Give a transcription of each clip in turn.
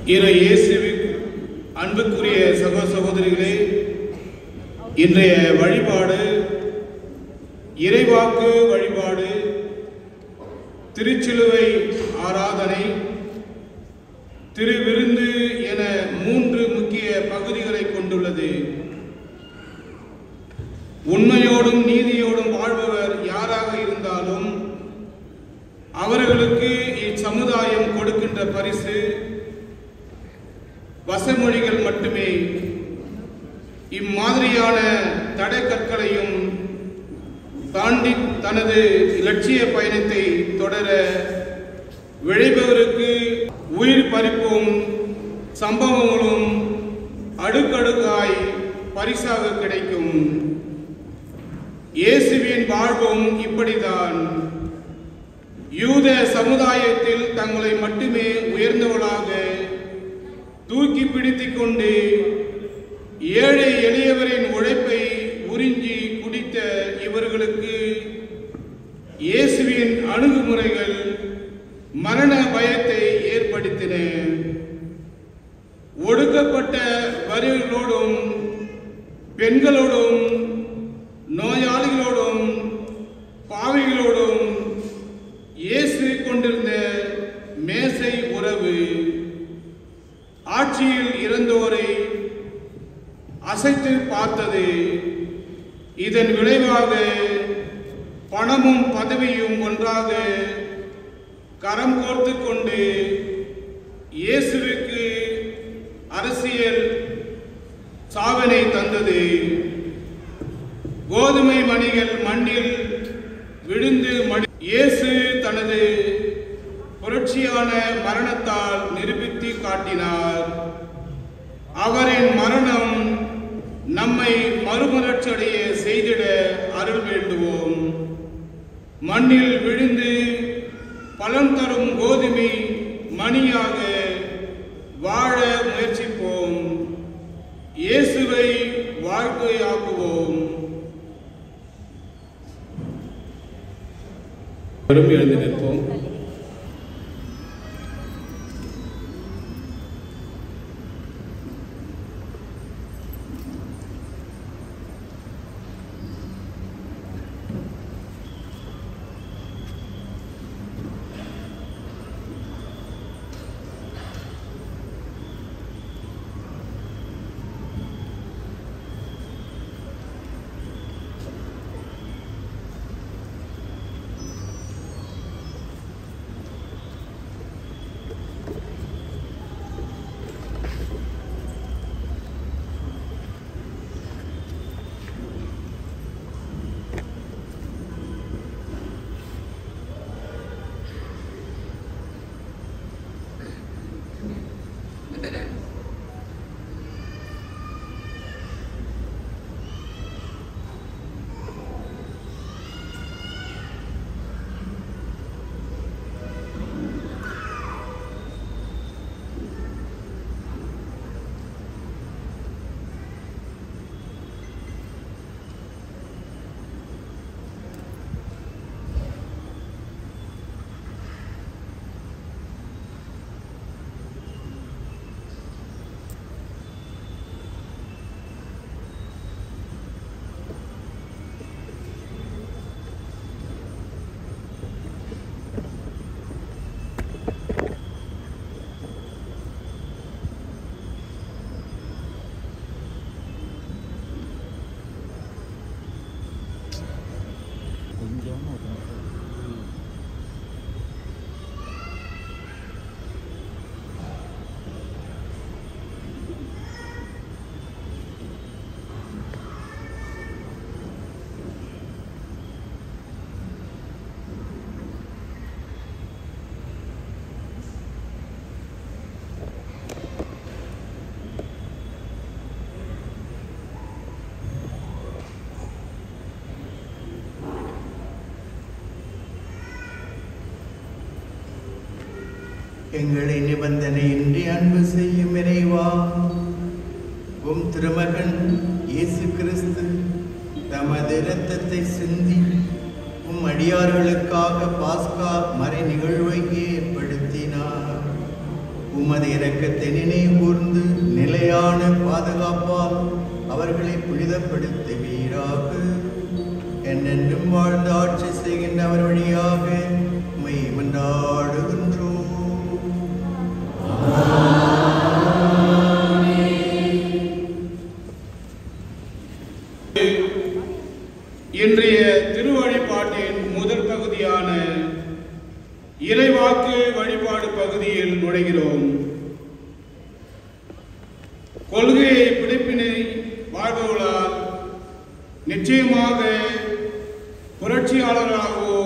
இறை இயேசுவின் அன்புக்குரிய சகோதரிகளே, இன்றைய வழிபாடு இறைவாக்கு வழிபாடு, திருச்சிலுவை ஆராதனை, திருவிருந்து என 3 முக்கிய பகுதிகளை கொண்டுள்ளது. உண்மையோடும் நீதியோடும் வாழ்பவர் யாராக இருந்தாலும் அவர்களுக்கு இச்சமுதாயம் கொடுக்கின்ற பரிசு வசமொழிகள் மட்டுமே. இம்மாதிரியான தடைக்கற்களையும் தாண்டி தனது இலட்சிய பயணத்தை தொடர விழைபவருக்கு உயிர் பறிப்பும் சம்பவங்களும் அடுக்கடுக்காய் பரிசாக கிடைக்கும். இயேசுவின் வாழ்வும் இப்படிதான். யூத சமுதாயத்தில் தங்களை மட்டுமே உயர்ந்தவளாக தூக்கி பிடித்துக் கொண்டு ஏழை எளியவரின் உழைப்பை உறிஞ்சி குடித்த இவர்களுக்கு இயேசுவின் அணுகுமுறைகள் மரண பயத்தை ஏற்படுத்தின. ஒடுக்கப்பட்ட வரிகளோடும் பெண்களோடும் நோயாளிகளோடும் பாவிகளோடும் இயேசு கொண்டிருந்த மேசை உறவு ஆட்சியில் இறந்தோரை அசைத்து பார்த்தது. இதன் விளைவாக பணமும் பதவியும் ஒன்றாக கரம் கோர்த்து கொண்டு இயேசுவுக்கு அரசியல் சாதனை தந்தது. கோதுமை மணிகள் மண்ணில் விழுந்து இயேசு தனது புரட்சியான மரணத்தால் நிரூபித்து காட்டினார். அவரின் மரணம் நம்மை மறுமலர்ச்சியடைய செய்திட அருள் வேண்டுவோம். மண்ணில் விழுந்து பலன் தரும் கோதுமை மணியாக வாழ முயற்சிப்போம். இயேசுவை வாழ்க்கையாக்குவோம். எழுந்து நிற்போம். எங்களை நிபந்தனையின்றி அன்பு செய்யும் இறைவா, உம் திருமகன் இயேசு கிறிஸ்து தமது இரத்தத்தை சிந்தி உம் அடியார்களுக்காக பாஸ்கா மறை நிகழ்வை ஏற்படுத்தினார். உமது இரக்கத்தை நினைவு கூர்ந்து நிலையான பாதுகாப்பால் அவர்களை புனிதப்படுத்துவீராக. என்றென்றும் வாழ்ந்து ஆட்சி செய்கின்ற அவர் வழியாக உம்மை மன்றாடுகின்றோம். இன்றைய திருவழிபாட்டின் முதல் பகுதியான இறைவாக்கு வழிபாடு பகுதியில் நுழைகிறோம். கொள்கையை பிடிப்பினை வாழ்பவர்களால் நிச்சயமாக புரட்சியாளர்களாகவோ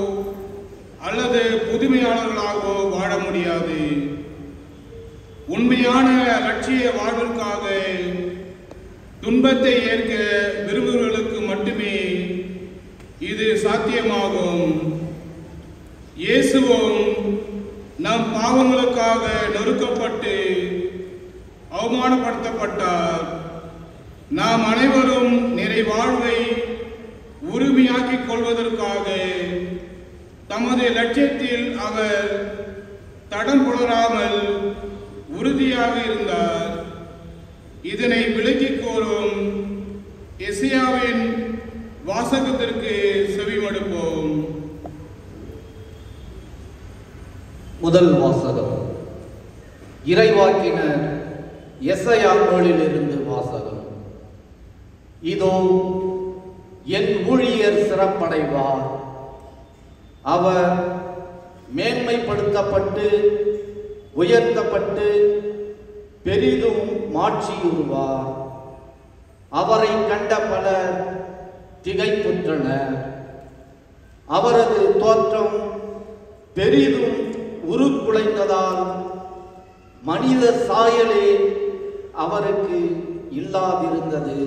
அல்லது புதுமையாளர்களாகவோ வாழ முடியாது. உண்மையான லட்சிய வாழ்விற்காக துன்பத்தை ஏற்க விரும்புபவர்களுக்கு மட்டுமே இது சாத்தியமாகும். இயேசுவும் நம் பாவங்களுக்காக நொறுக்கப்பட்டு அவமானப்படுத்தப்பட்டார். நாம் அனைவரும் நிறைவாழ்வை உரிமையாக்கிக் கொள்வதற்காக தமது லட்சியத்தில் அவர் தடம் புலராமல் உறுதியாக இருந்தார். இதனை விளக்கிக் கூறும் எசேயாவின் வாசகத்திற்கு செவிமடுப்போம். முதல் வாசகம் இறைவாக்கினர் எசேயா நூலிலிருந்து வாசகம். இதோ என் ஊழியர் சிறப்படைவார், அவர் மேன்மைப்படுத்தப்பட்டு உயர்த்தப்பட்டு பெரிதும் மாட்சியுறுவார். அவரை கண்ட பலர் திகைப்புற்றனர். அவரது தோற்றம் பெரிதும் உருக்குலைந்ததால் மனித சாயலே அவருக்கு இல்லாதிருந்தது.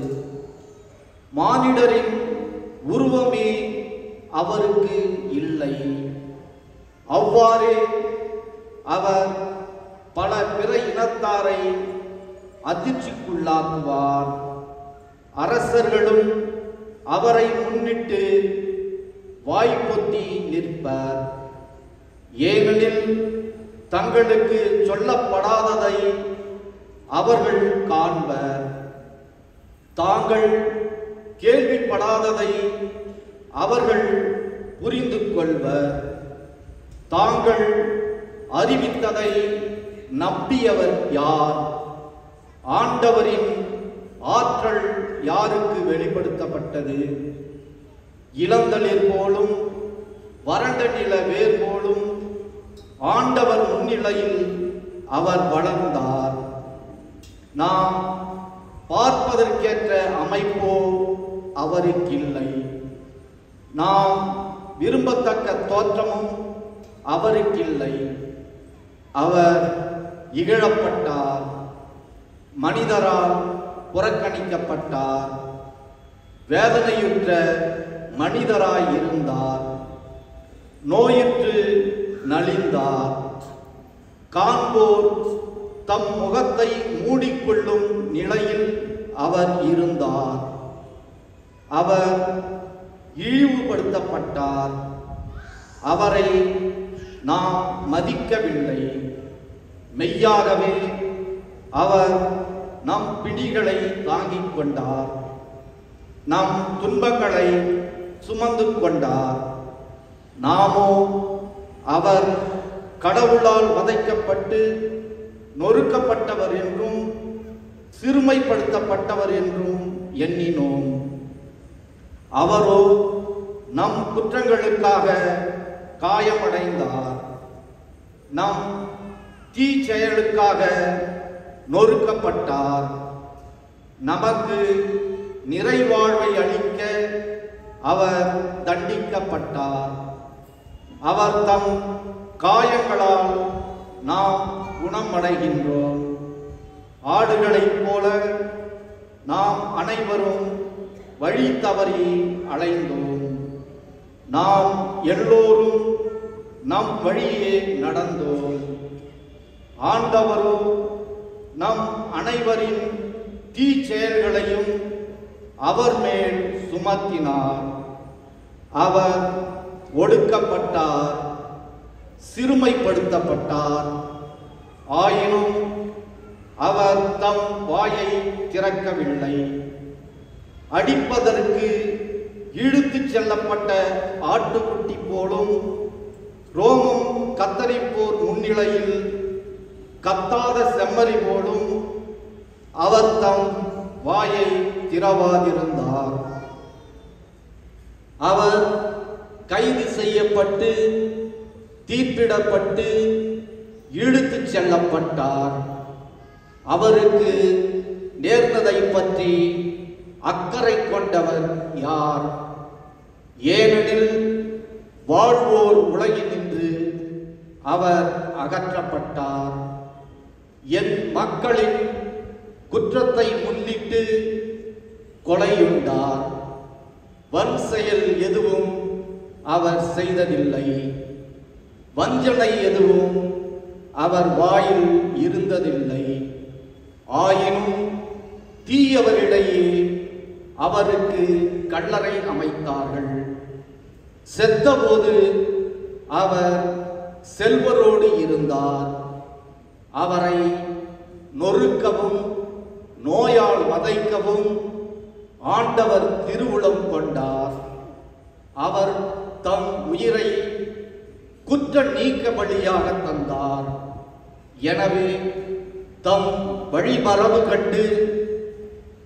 மானிடரின் உருவமே அவருக்கு இல்லை. அவ்வாறே அவர் பல பிற இனத்தாரை அதிர்ச்சிக்குள்ளாக்குவார். அரசர்களும் அவரை முன்னிட்டு வாய்ப்பொத்தி நிற்பர். ஏனெனில் தங்களுக்கு சொல்லப்படாததை அவர்கள் காண்பர், தாங்கள் கேள்விப்படாததை அவர்கள் புரிந்து கொள்வர். தாங்கள் அறிவித்ததை நம்பியவர் யார்? ஆண்டவரின் ஆற்றல் யாருக்கு வெளிப்படுத்தப்பட்டது? இளந்தளிர் போலும் வறண்ட நில வேர் போலும் ஆண்டவர் முன்னிலையில் அவர் வளர்ந்தார். நாம் பார்ப்பதற்கேற்ற அமைப்போ அவருக்கில்லை. நாம் விரும்பத்தக்க தோற்றமும் அவருக்கில்லை. அவர் இகழப்பட்டார், மனிதரால் புறக்கணிக்கப்பட்டார், வேதனையுற்ற மனிதராய் இருந்தார், நோயுற்று நலிந்தார். காண்போர் தம் முகத்தை மூடிக்கொள்ளும் நிலையில் அவர் இருந்தார். அவர் இழிவுபடுத்தப்பட்டார். அவரை நாம் மதிக்கவில்லை. மெய்யாகவே அவர் நம் பிடிகளை தாங்கிக் கொண்டார், நம் துன்பங்களை சுமந்து கொண்டார். நாமோ அவர் கடவுளால் வதைக்கப்பட்டு நொறுக்கப்பட்டவர் என்றும் சிறுமைப்படுத்தப்பட்டவர் என்றும் எண்ணினோம். அவரோ நம் குற்றங்களுக்காக காயமடைந்தார், நம் தீச்செயலுக்காக நொறுக்கப்பட்டார். நமக்கு நிறைவாழ்வை அளிக்க அவர் தண்டிக்கப்பட்டார். அவர் தம் காயங்களால் நாம் குணமடைகின்றோம். ஆடுகளைப் போல நாம் அனைவரும் வழி தவறி அலைந்தோம். நாம் எல்லோரும் நம் வழியே நடந்தோம். ஆண்டவரோ நம் அனைவரின் தீச்செயல்களையும் அவர் மேல் சுமத்தினார். அவர் ஒடுக்கப்பட்டார், சிறுமைப்படுத்தப்பட்டார், ஆயினும் அவர் தம் வாயை திறக்கவில்லை. அடிப்பதற்கு இழுத்துச் செல்லப்பட்ட ஆட்டுக்குட்டி போலும் ரோமம் கத்தரிப்போர் முன்னிலையில் கத்தாத செம்மறி போலும் அவர் தம் வாயை திறவாதிருந்தார். அவர் கைது செய்யப்பட்டு தீர்ப்பிடப்பட்டு இழுத்துச் செல்லப்பட்டார். அவருக்கு நேர்ந்ததை பற்றி அக்கறை கொண்டவர் யார்? ஏனெனில் வாழ்வோர் உலகினின்று அவர் அகற்றப்பட்டார். என் மக்களின் குற்றத்தை முன்னிட்டு கொலையுண்டார். வன் செயல் எதுவும் அவர் செய்ததில்லை. வஞ்சனை எதுவும் அவர் வாயில் இருந்ததில்லை. ஆயினும் தீயவரிடையே அவருக்கு கல்லறை அமைத்தார்கள். செத்தபோது அவர் செல்வரோடு இருந்தார். அவரை நொறுக்கவும் நோயால் வதைக்கவும் ஆண்டவர் திருவுளம் கொண்டார். அவர் தம் உயிரை குற்ற நீக்க பலியாக தந்தார். எனவே தம் வழிமரபு கண்டு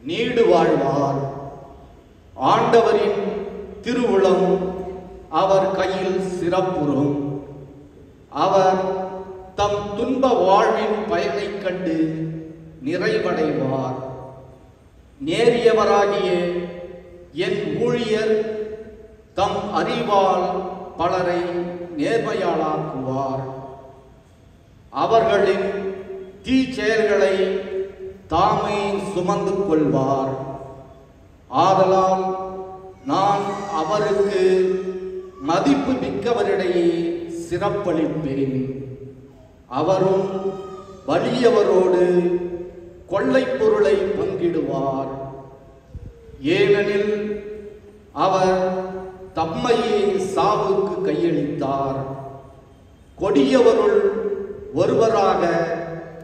நீடு வாழ்வார். ஆண்டவரின் திருவுளம் அவர் கையில் சிறப்புறும். அவர் தம் துன்ப வாழ்வின் பயனை கண்டு நிறைவடைவார். நேரியவராகிய என் ஊழியர் தம் அறிவால் பலரை நேர்மையாளாக்குவார். அவர்களின் தீச்செயல்களை தாமே சுமந்து கொள்வார். ஆதலால் நான் அவருக்கு மதிப்பு மிக்கவரிடையே சிறப்பளிப்பேன். அவரும் வலியவரோடு கொள்ளைப் பொருளை பங்கிடுவார். ஏனெனில் அவர் தம்மையே சாவுக்கு கையளித்தார். கொடியவருள் ஒருவராக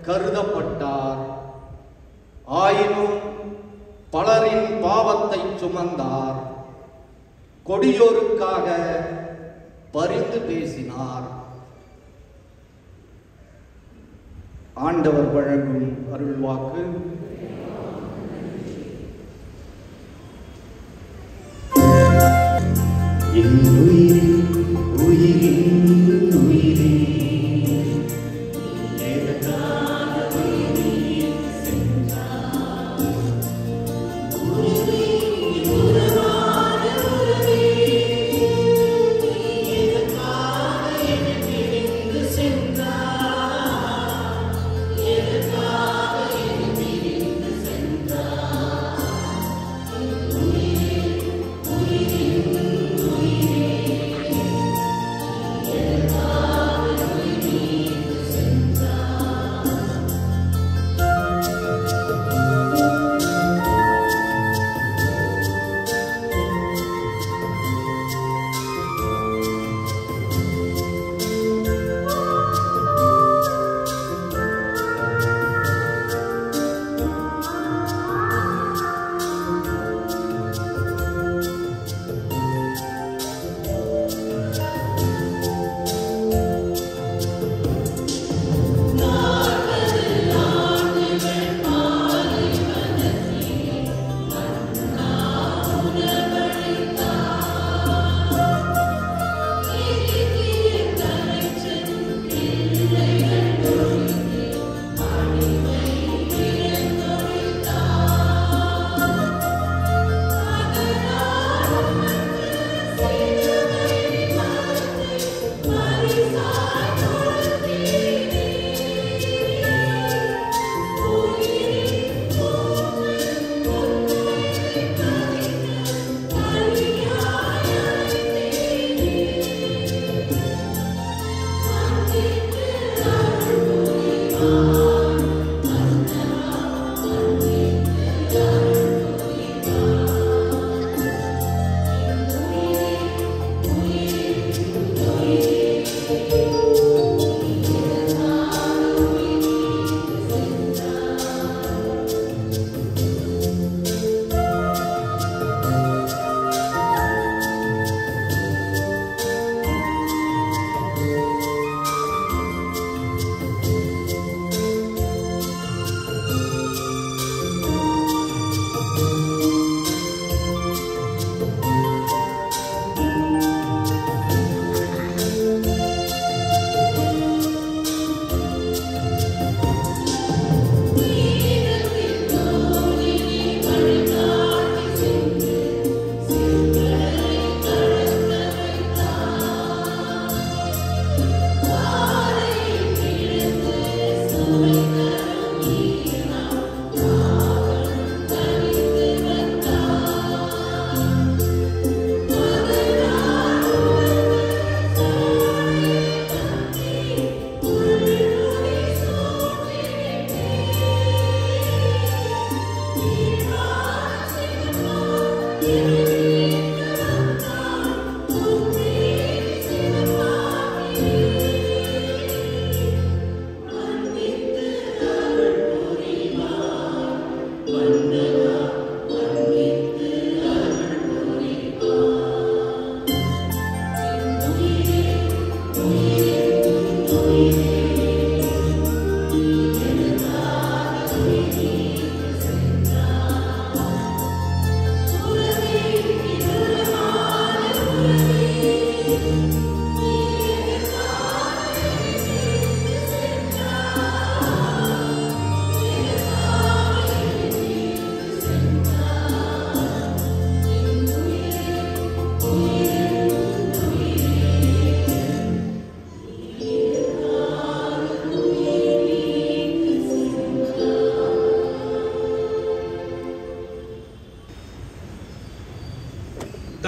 கருதப்பட்டார். ஆயினும் பலரின் பாவத்தை சுமந்தார். கொடியோருக்காக பரிந்து பேசினார். ஆண்டவர் வழங்கும் அருள்வாக்கு. என் உயிரே, உயிரின் உயிரே, எதற்காக நீர் சென்றாய்? உறவே, உறவான உறவே, எதற்காக என்னை பிரிந்து சென்றாய்? எதற்காக என்னை பிரிந்து சென்றாய்? உயிரே, உயிரின் உயிரே,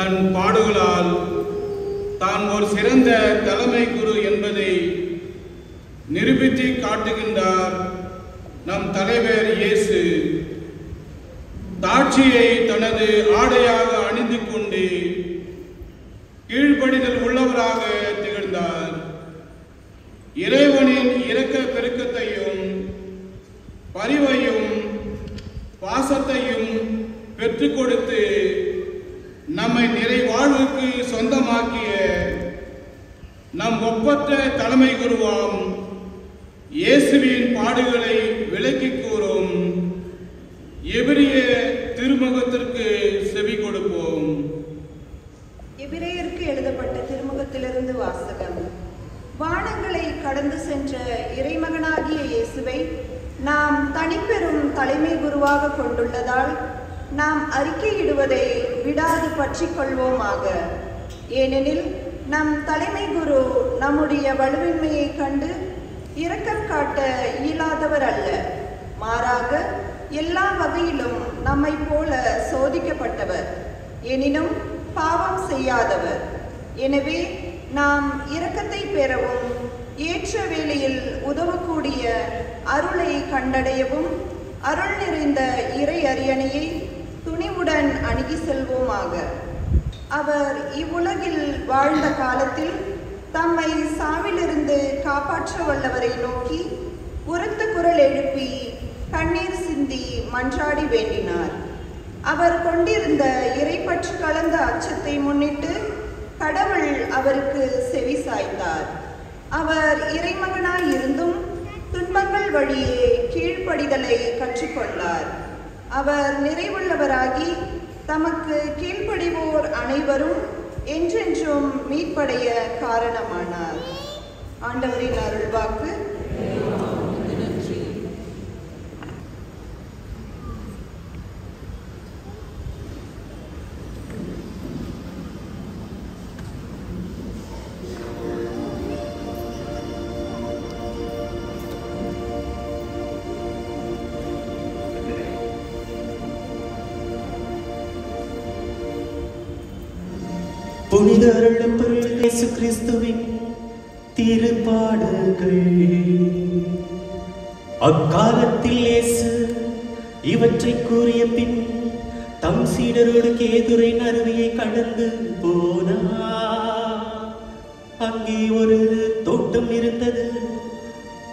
தன் பாடுகளால் தான் ஒரு சிறந்த தலைமை குரு என்பதை நிரூபித்து காட்டுகின்றார் நம் தலைவர் இயேசு. தாட்சியை தனது ஆடையாக அணிந்து கொண்டு கீழ்ப்படிதல் உள்ளவராக திகழ்ந்தார். இறைவனின் இரக்க பெருக்கத்தையும் பரிவையும் பாசத்தையும் பெற்றுக் கொடுத்து நம்மை நிறைவாழ்வுக்கு சொந்தமாக்கிய நம் ஒப்பற்ற தலைமை குருவாம் இயேசுவின் பாடுகளை விளக்கி கூறும் எபிரிய திருமுகத்திற்கு செவி கொடுப்போம். எபிரேயருக்கு எழுதப்பட்ட திருமுகத்திலிருந்து வாசகம். வானங்களை கடந்து சென்ற இறைமகனாகிய இயேசுவை நாம் தனிப்பெரும் தலைமை குருவாக கொண்டுள்ளதால் நாம் அறிக்கையிடுவதை விடாது பற்றிக் கொள்வோமாக. ஏனெனில் நம் தலைமை குரு நம்முடைய வலுவின்மையை கண்டு இரக்கம் காட்ட இயலாதவர் அல்ல, மாறாக எல்லா வகையிலும் நம்மை போல சோதிக்கப்பட்டவர், எனினும் பாவம் செய்யாதவர். எனவே நாம் இரக்கத்தை பெறவும் ஏற்ற வேளையில் உதவக்கூடிய அருளை கண்டடையவும் அருள் நிறைந்த இறை அரியணையை துணிவுடன் அணுகி செல்வோமாக. அவர் இவ்வுலகில் வாழ்ந்த காலத்தில் தம்மை சாவிலிருந்து காப்பாற்ற வல்லவரை நோக்கி உரத்த குரல் எழுப்பி கண்ணீர் சிந்தி மன்றாடி வேண்டினார். அவர் கொண்டிருந்த இறைப்பற்று கலந்த அச்சத்தை முன்னிட்டு கடவுள் அவருக்கு செவி சாய்த்தார். அவர் இறைமகனாய் இருந்தும் துன்பங்கள் வழியே கீழ்ப்படிதலை கற்றுக்கொண்டார். அவர் நிறைவுள்ளவராகி தமக்கு கீழ்ப்படிவோர் அனைவரும் என்றென்றும் மீட்படைய காரணமானார். ஆண்டவரின் அருள்வாக்கு. புனித அருளப்பெருள் இயேசு கிறிஸ்துவின் திருப்பாடுகள். அக்காலத்தில் இயேசு இவற்றை கூறிய பின் தம் சீடரோடு கேதுரை அருவியை கடந்து போனார். அங்கே ஒரு தோட்டம் இருந்தது.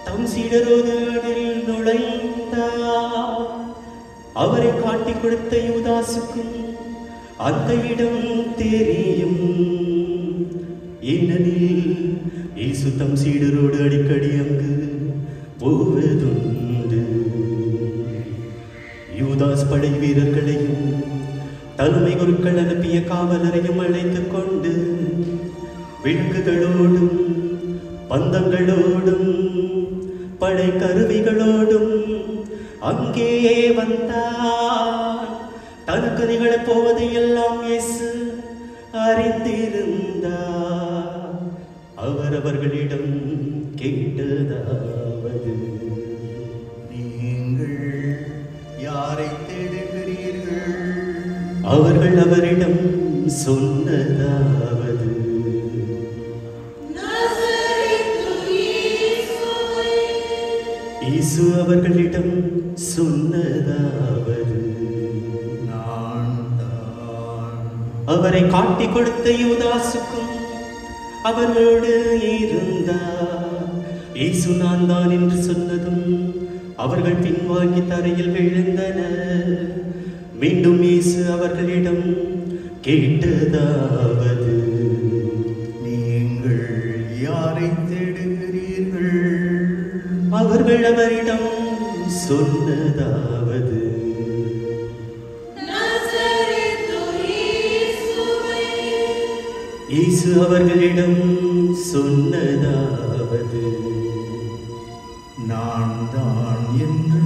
தம் சீடரோடு அதில் நுழைந்தார். அவரை காட்டிக் கொடுத்த யூதாசுக்கும் அந்த இடம் தெரியும். ஏனெனில் இயேசு தம் சீடரோடு அடிக்கடி அங்கு போவதுண்டு. யூதாஸ் படை வீரர்களையும் தலைமை குருக்கள் அனுப்பிய காவலரையும் அழைத்துக் கொண்டு விளக்குகளோடும் பந்தங்களோடும் படை கருவிகளோடும் அங்கே வந்தார். தனக்கு நிகழப் போவதை எல்லாம் இயேசு அறிந்திருந்தார். அவர் அவர்களிடம் கேட்டதாவது, நீங்கள் யாரை தேடுகிறீர்கள்? அவர்கள் அவரிடம் சொன்னதாவது, இயேசு அவர்களிடம் சொன்னதாவது, அவரை காட்டிக் கொடுத்த யூதாசுக்கும் அவர்களோடு இருந்தார். இயேசு நான் தான் என்று சொன்னதும் அவர்கள் பின்வாங்கி தரையில் விழுந்தனர். மீண்டும் இயேசு அவர்களிடம் கேட்டதாவது, நீங்கள் யாரை தேடுகிறீர்கள்? அவர்கள் அவரிடம் சொன்னதாவது, இயேசு அவர்களிடம் சொன்னதாவது, நான் தான் என்று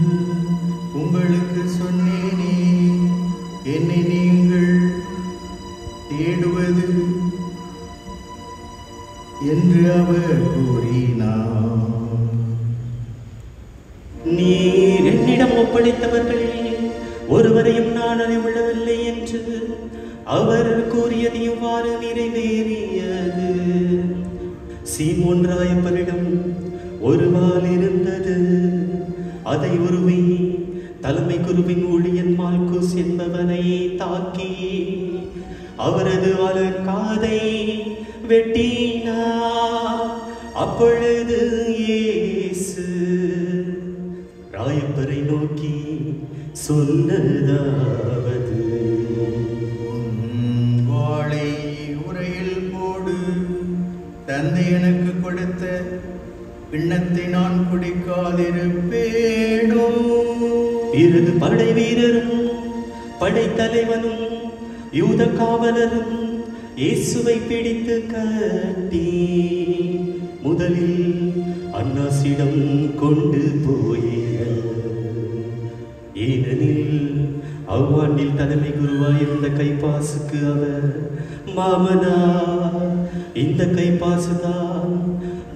உங்களுக்கு சொன்னேனே, என்னை நீங்கள் தேடுவது என்று அவர் கூறினார். நீர் என்னிடம் ஒப்படைத்தவர்களில் ஒருவரையும் நான் அறிவுள்ளவில்லை என்று அவர் கூறியது இவ்வாறு நிறைவேறியது. சீமோன் ராயப்பரிடம் ஒரு வாள் இருந்தது. அதை உருவி தலைமை குருவின் ஊழியன் மால்குஸ் என்பவனை தாக்கி அவரது வலக்காதை வெட்டினார். அப்பொழுது இயேசு ராயப்பரை நோக்கி சொன்னதாவது, வாளை உரையில் போடு. தந்தை எனக்கு கொடுத்த கிண்ணத்தை நான் குடிக்காதிருப்பேனோ? பிறகு படை வீரரும் படைத்தலைவனும் யூத காவலரும் இயேசுவை பிடித்து கட்டி முதலில் அன்னாசிடம் கொண்டு போயினர். ஏனெனில் அவ்வாண்டில் தலைமை குருவாயிருந்த கைப்பாசுக்கு அவர் மாமனார். இந்த கைப்பாசுதான்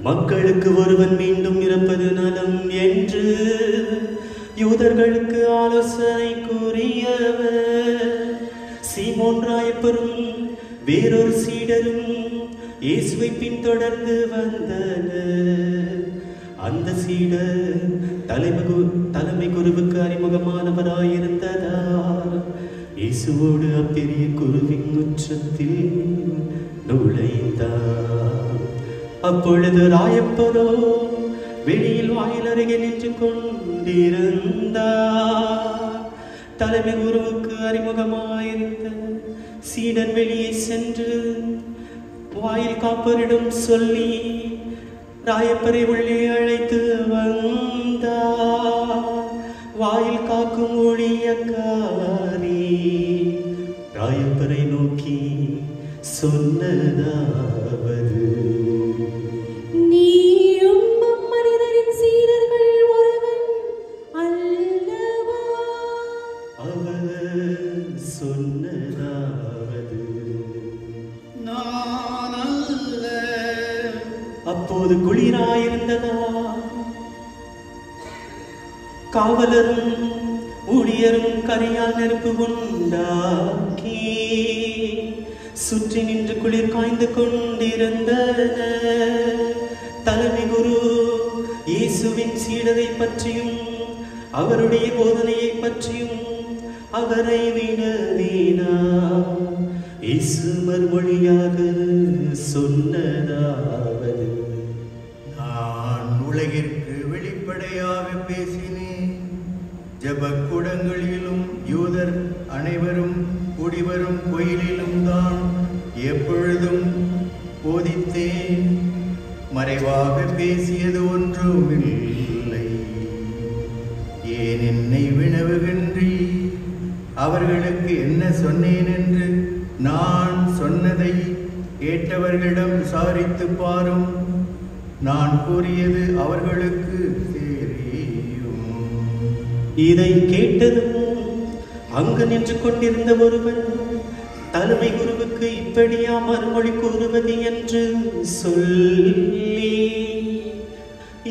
மக்களுக்கு ஒருவன் மீண்டும் இறப்பது நலம் என்று யூதர்களுக்கு ஆலோசனை கூறியவர். சீமோன் ராயப்பரும் வேறொரு சீடரும் இயேசுவை பின்தொடர்ந்து வந்தனர். அந்த சீடர் தலைமை குருவுக்கு அறிமுகமானவராயிருந்ததால் இயேசுவோடு அப்பெரிய குருவின் உச்சத்தில் நுழைந்தார். அப்பொழுது ராயப்பரோ வெளியில் வாயில் அருகே நின்று கொண்டிருந்தார். தலைமை குருவுக்கு அறிமுகமாயிருந்த சீடன் வெளியே சென்று வாயில் காப்பரிடம் சொல்லி ராயப்பரை உள்ளே அழைத்து வந்தார். வாயில் காக்கும் ஊழியக்காரி ராயப்பரை நோக்கி சொன்னதாவது, நீயும் மனிதரின் சீடர்களில் ஒருவன் அல்லவா? அவர் சொன்னதாவது, நான் அல்ல. அப்போது குளிராயிருந்ததா. காவலரும் ஊழியரும் கரையால் நெருப்பு உண்டாக்கி சுற்றி நின்று குளிர் காய்ந்து கொண்டிருந்தனர். தலைமை குரு இயேசுவின் சீடரை பற்றியும் அவருடைய போதனையை பற்றியும் அவரை வினவினார். இயேசு மறுமொழியாக சொன்னதாவது, நான் உலகிற்கு வெளிப்படையாக பேசினேன். ஜபக்கூடங்களிலும் யூதர் அனைவரும் குடிவரும் கோயிலிலும் தான் எப்பொழுதும் போதித்தேன். மறைவாக பேசியது ஒன்றுமில்லை. ஏன் என்னை வினவுகின்றி? அவர்களுக்கு என்ன சொன்னேன் என்று நான் சொன்னதை கேட்டவர்களிடம் விசாரித்து பாரும். நான் கூறியது அவர்களுக்கு தெரியும். இதை கேட்டதும் அங்கு நின்று கொண்டிருந்த ஒருவன் தலைமை குருவுக்கு இப்படியா மறுமொழி கூறுவது என்று சொல்லி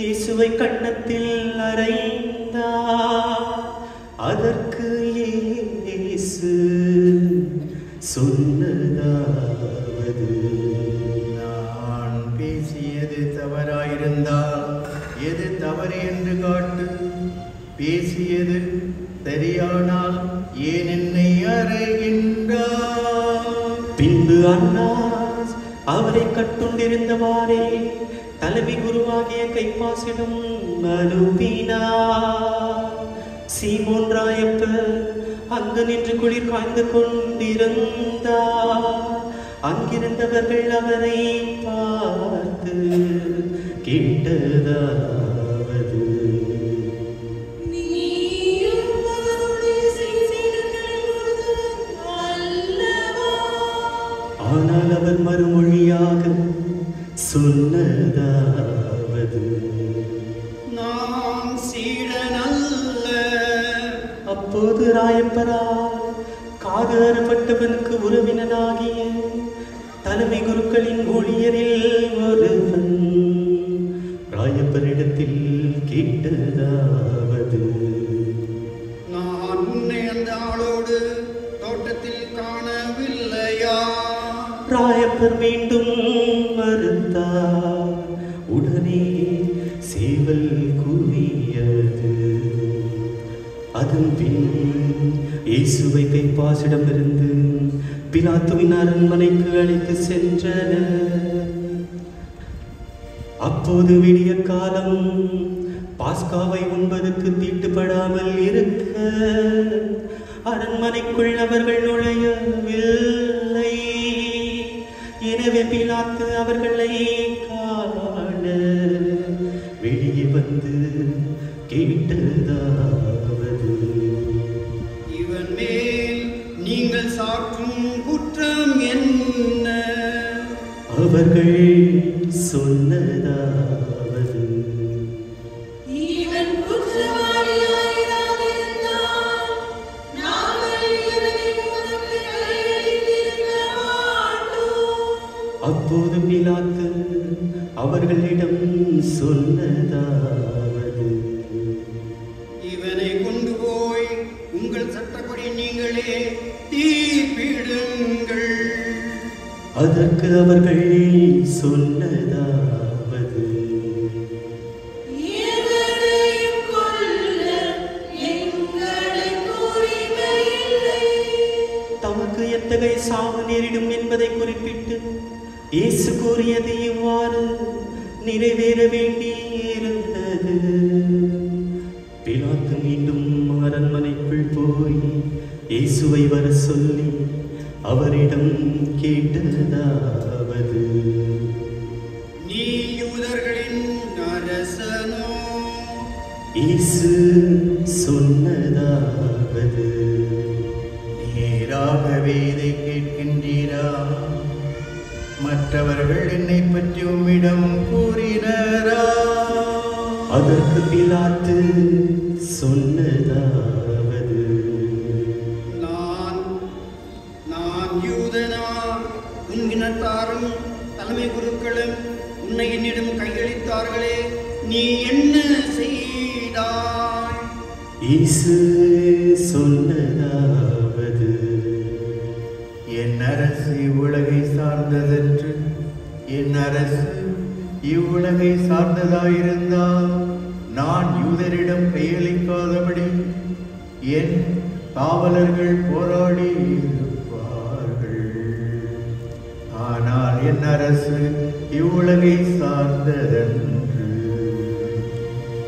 இயேசுவை கன்னத்தில் அறைந்தார். அதற்கு இயேசு சொன்னதாவது, நான் பேசியது தவறாயிருந்தால் எது தவறு என்று காட்டு. பேசியது சரியானால் ஏன் என்னை அறைகின்றார்? பின்பு அன்னாஸ் அவரை கட்டுண்டிருந்தவாறே தலைமை குருவாகிய கைப்பாசிடம் அனுப்பினார். சீமோன் ராயப்பர் அங்கு நின்று குளிர் காய்ந்து கொண்டிருந்தார். அங்கிருந்தவர்கள் அவரை பார்த்து கேட்டதாவது, ஆனால் அவர் மறுமொழியாக சொன்னதாவது, நான் சீடனல்ல. அப்போது ராயப்பரால் காது அறுபட்டவனுக்கு உறவினனாகிய தலைமை குருக்களின் ஊழியரில் ஒருவன் ராயப்பரிடத்தில் கேட்டதாவது, நான் உன்னை அந்த ஆளோடு தோட்டத்தில் காணவில்லை. மீண்டும் மறுத்தார். உடனே சேவல் கூவியது. அதன் பின் இயேசுவை கைப்பாசிடமிருந்து பிலாத்துவின் அரண்மனைக்கு அழைத்து சென்றனர். அப்போது விடிய காலம். பாஸ்காவை உண்பதற்கு தீட்டுப்படாமல் இருக்க அரண்மனைக்குள் அவர்கள் நுழையவில்லை. எனவே பிலாத்து அவர்களை காண வெளியே வந்து கேட்டதாவது, இவன் மேல் நீங்கள் சாற்றும் குற்றம் என்ன? அவர்கள் சொன்னதாவது, இவன் குற்றவாளியாயிருந்தால் நாங்கள் இவனை உமக்கு கையளித்திருக்க மாட்டோம். அப்போது பிலாத்து அவர்களிடம் சொன்னதாவது, இவனை கொண்டு போய் உங்கள் சட்டப்படி நீங்களே தீர்ப்பிடுங்கள். அதற்கு அவர்கள் சொன்னதாவது, இவனையும் கொல்ல எங்களுக்கு உரிமை இல்லை. தமக்கு எத்தகைய சாவு நேரிடும் என்பதை குறிப்பிட்டு இயேசு கூறியது இவ்வாறு நிறைவேற வேண்டியிருந்தது. பிலாத்து மீண்டும் அரண்மனைக்குள் போய் இயேசுவை வர சொல்லி அவரிடம் கேட்டதாவது, நீ யூதர்களின் அரசனோ? இயேசு சொன்னதாவது, நேராகவே இதை கேட்கின்றீரா? மற்றவர்கள் என்னை பற்றி உம்மிடம் கூறினரா? அதற்கு பிலாத்து சொன்னதாவது, நான் யூதனா? உன் இனத்தாரும் தலைமை குருக்களும் உன்னை என்னிடம் கையளித்தார்களே, நீ என்ன செய்தாய்? இயேசு சொன்னதாவது, என் அரசு இவ்வுலகை சார்ந்ததன்று. என் அரசு இவ்வுலகை சார்ந்ததாயிருந்தால் நான் யூதரிடம் கையளிக்காதபடி என் காவலர்கள் போராடி இருப்பார்கள். ஆனால் என் அரசு இவ்வுலகை சார்ந்ததன்று.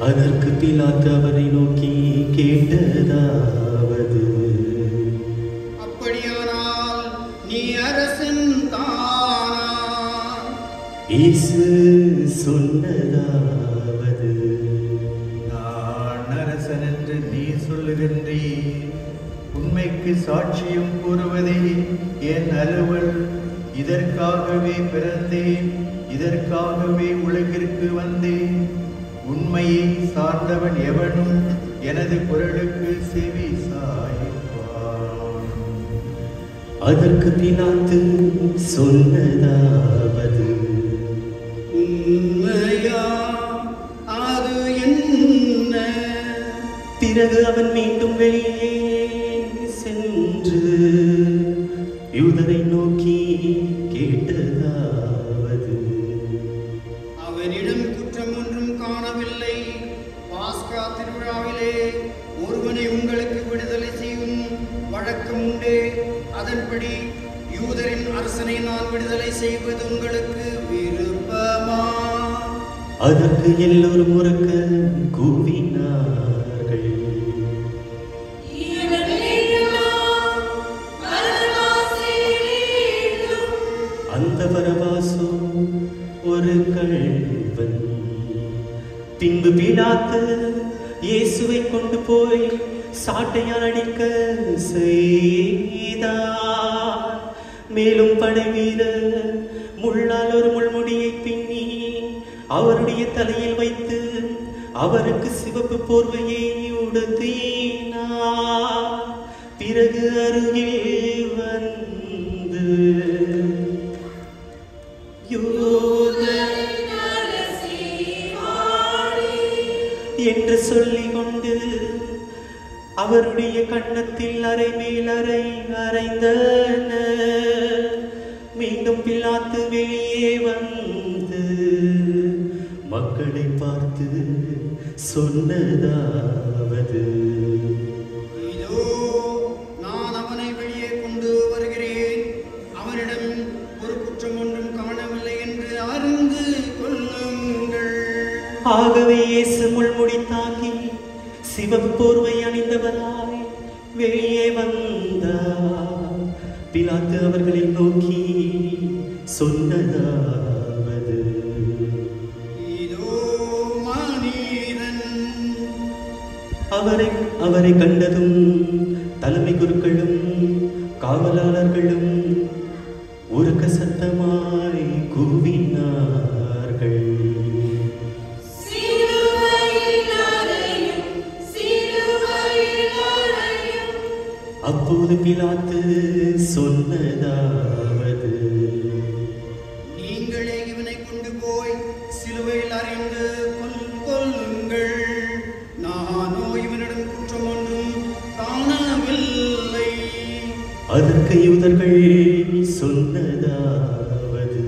அதற்கு பிலாத்து அவரை நோக்கி கேட்டதாவது, அப்படியானால் நீ அரசன் தானா? இயேசு சொன்னதாவது, நான் அரசன் என்று நீ சொல்லுகின்றீர். உண்மைக்கு சாட்சியம் கூறுவதே என் அலுவல். இதற்காகவே பிறந்தேன், இதற்காகவே உலகிற்கு வந்தேன். உண்மையை சார்ந்தவன் எவனும் எனது குரலுக்கு செவி சாய்ப்பான். அதற்கு பிலாத்து சொன்னதாவது, உண்மையா? அது என்ன? பிறகு அவன் மீண்டும் வெளியே சென்று யூதரை நோக்கி கேட்டதாவது, அவனிடம் குற்றம் ஒன்றும் காணவில்லை. பாஸ்கா திருவிழாவிலே ஒருவனை உங்களுக்கு விடுதலை செய்யும் வழக்கம் உண்டே. அதன்படி யூதரின் அரசனை நான் விடுதலை செய்வது உங்களுக்கு விருப்பமா? அதற்கு எல்லோரும் உரக்க கூவினார்கள். இவனையெல்லாம் பரபாசை வேண்டும். அந்த பரபாசோ ஒரு கள்வன். பின்பு பிலாத்து இயேசுவை கொண்டு போய் சாட்டையால் அடிக்க செய்தார். மேலும் படைவீரர் முள்ளால் ஒரு முள்முடியை பின்னி அவருடைய தலையில் வைத்து அவருக்கு சிவப்பு போர்வையை உடுத்தினார். பிறகு அருகில் வந்து யூதர் அரசி வாழி. என்று சொல்லிக் கொண்டு அவருடைய கன்னத்தில் அரை மேல் அறை அறைந்தனர். மீண்டும் பிலாத்து வெளியே வந்து மக்களை பார்த்து சொன்னதாவது, இதோ நான் அவனை வெளியே கொண்டு வருகிறேன், அவனிடம் ஒரு குற்றம் ஒன்றும் காணவில்லை என்று அறிந்து கொள்ளுங்கள். ஆகவே இயேசு முள்முடி தாங்கி சிவப்பு போர்வை அணிந்தவராய் வெளியே வந்தார். பிலாத்து அவர்களை நோக்கி சொன்னதாவது, இதோ மனிதன். அவரை கண்டதும் தலைமை குருக்களும் காவலாளர்களும் உரக்க சத்தமாய் கூவினார்கள். அப்போது பிலாத்து சொன்னதாவது, நீங்களே இவனை கொண்டு போய் சிலுவையில் அறைந்து கொல்லுங்கள். நானோ இவனிடம் குற்றம் ஒன்றும் காணவில்லை. அதற்கு யூதர்கள் சொன்னதாவது,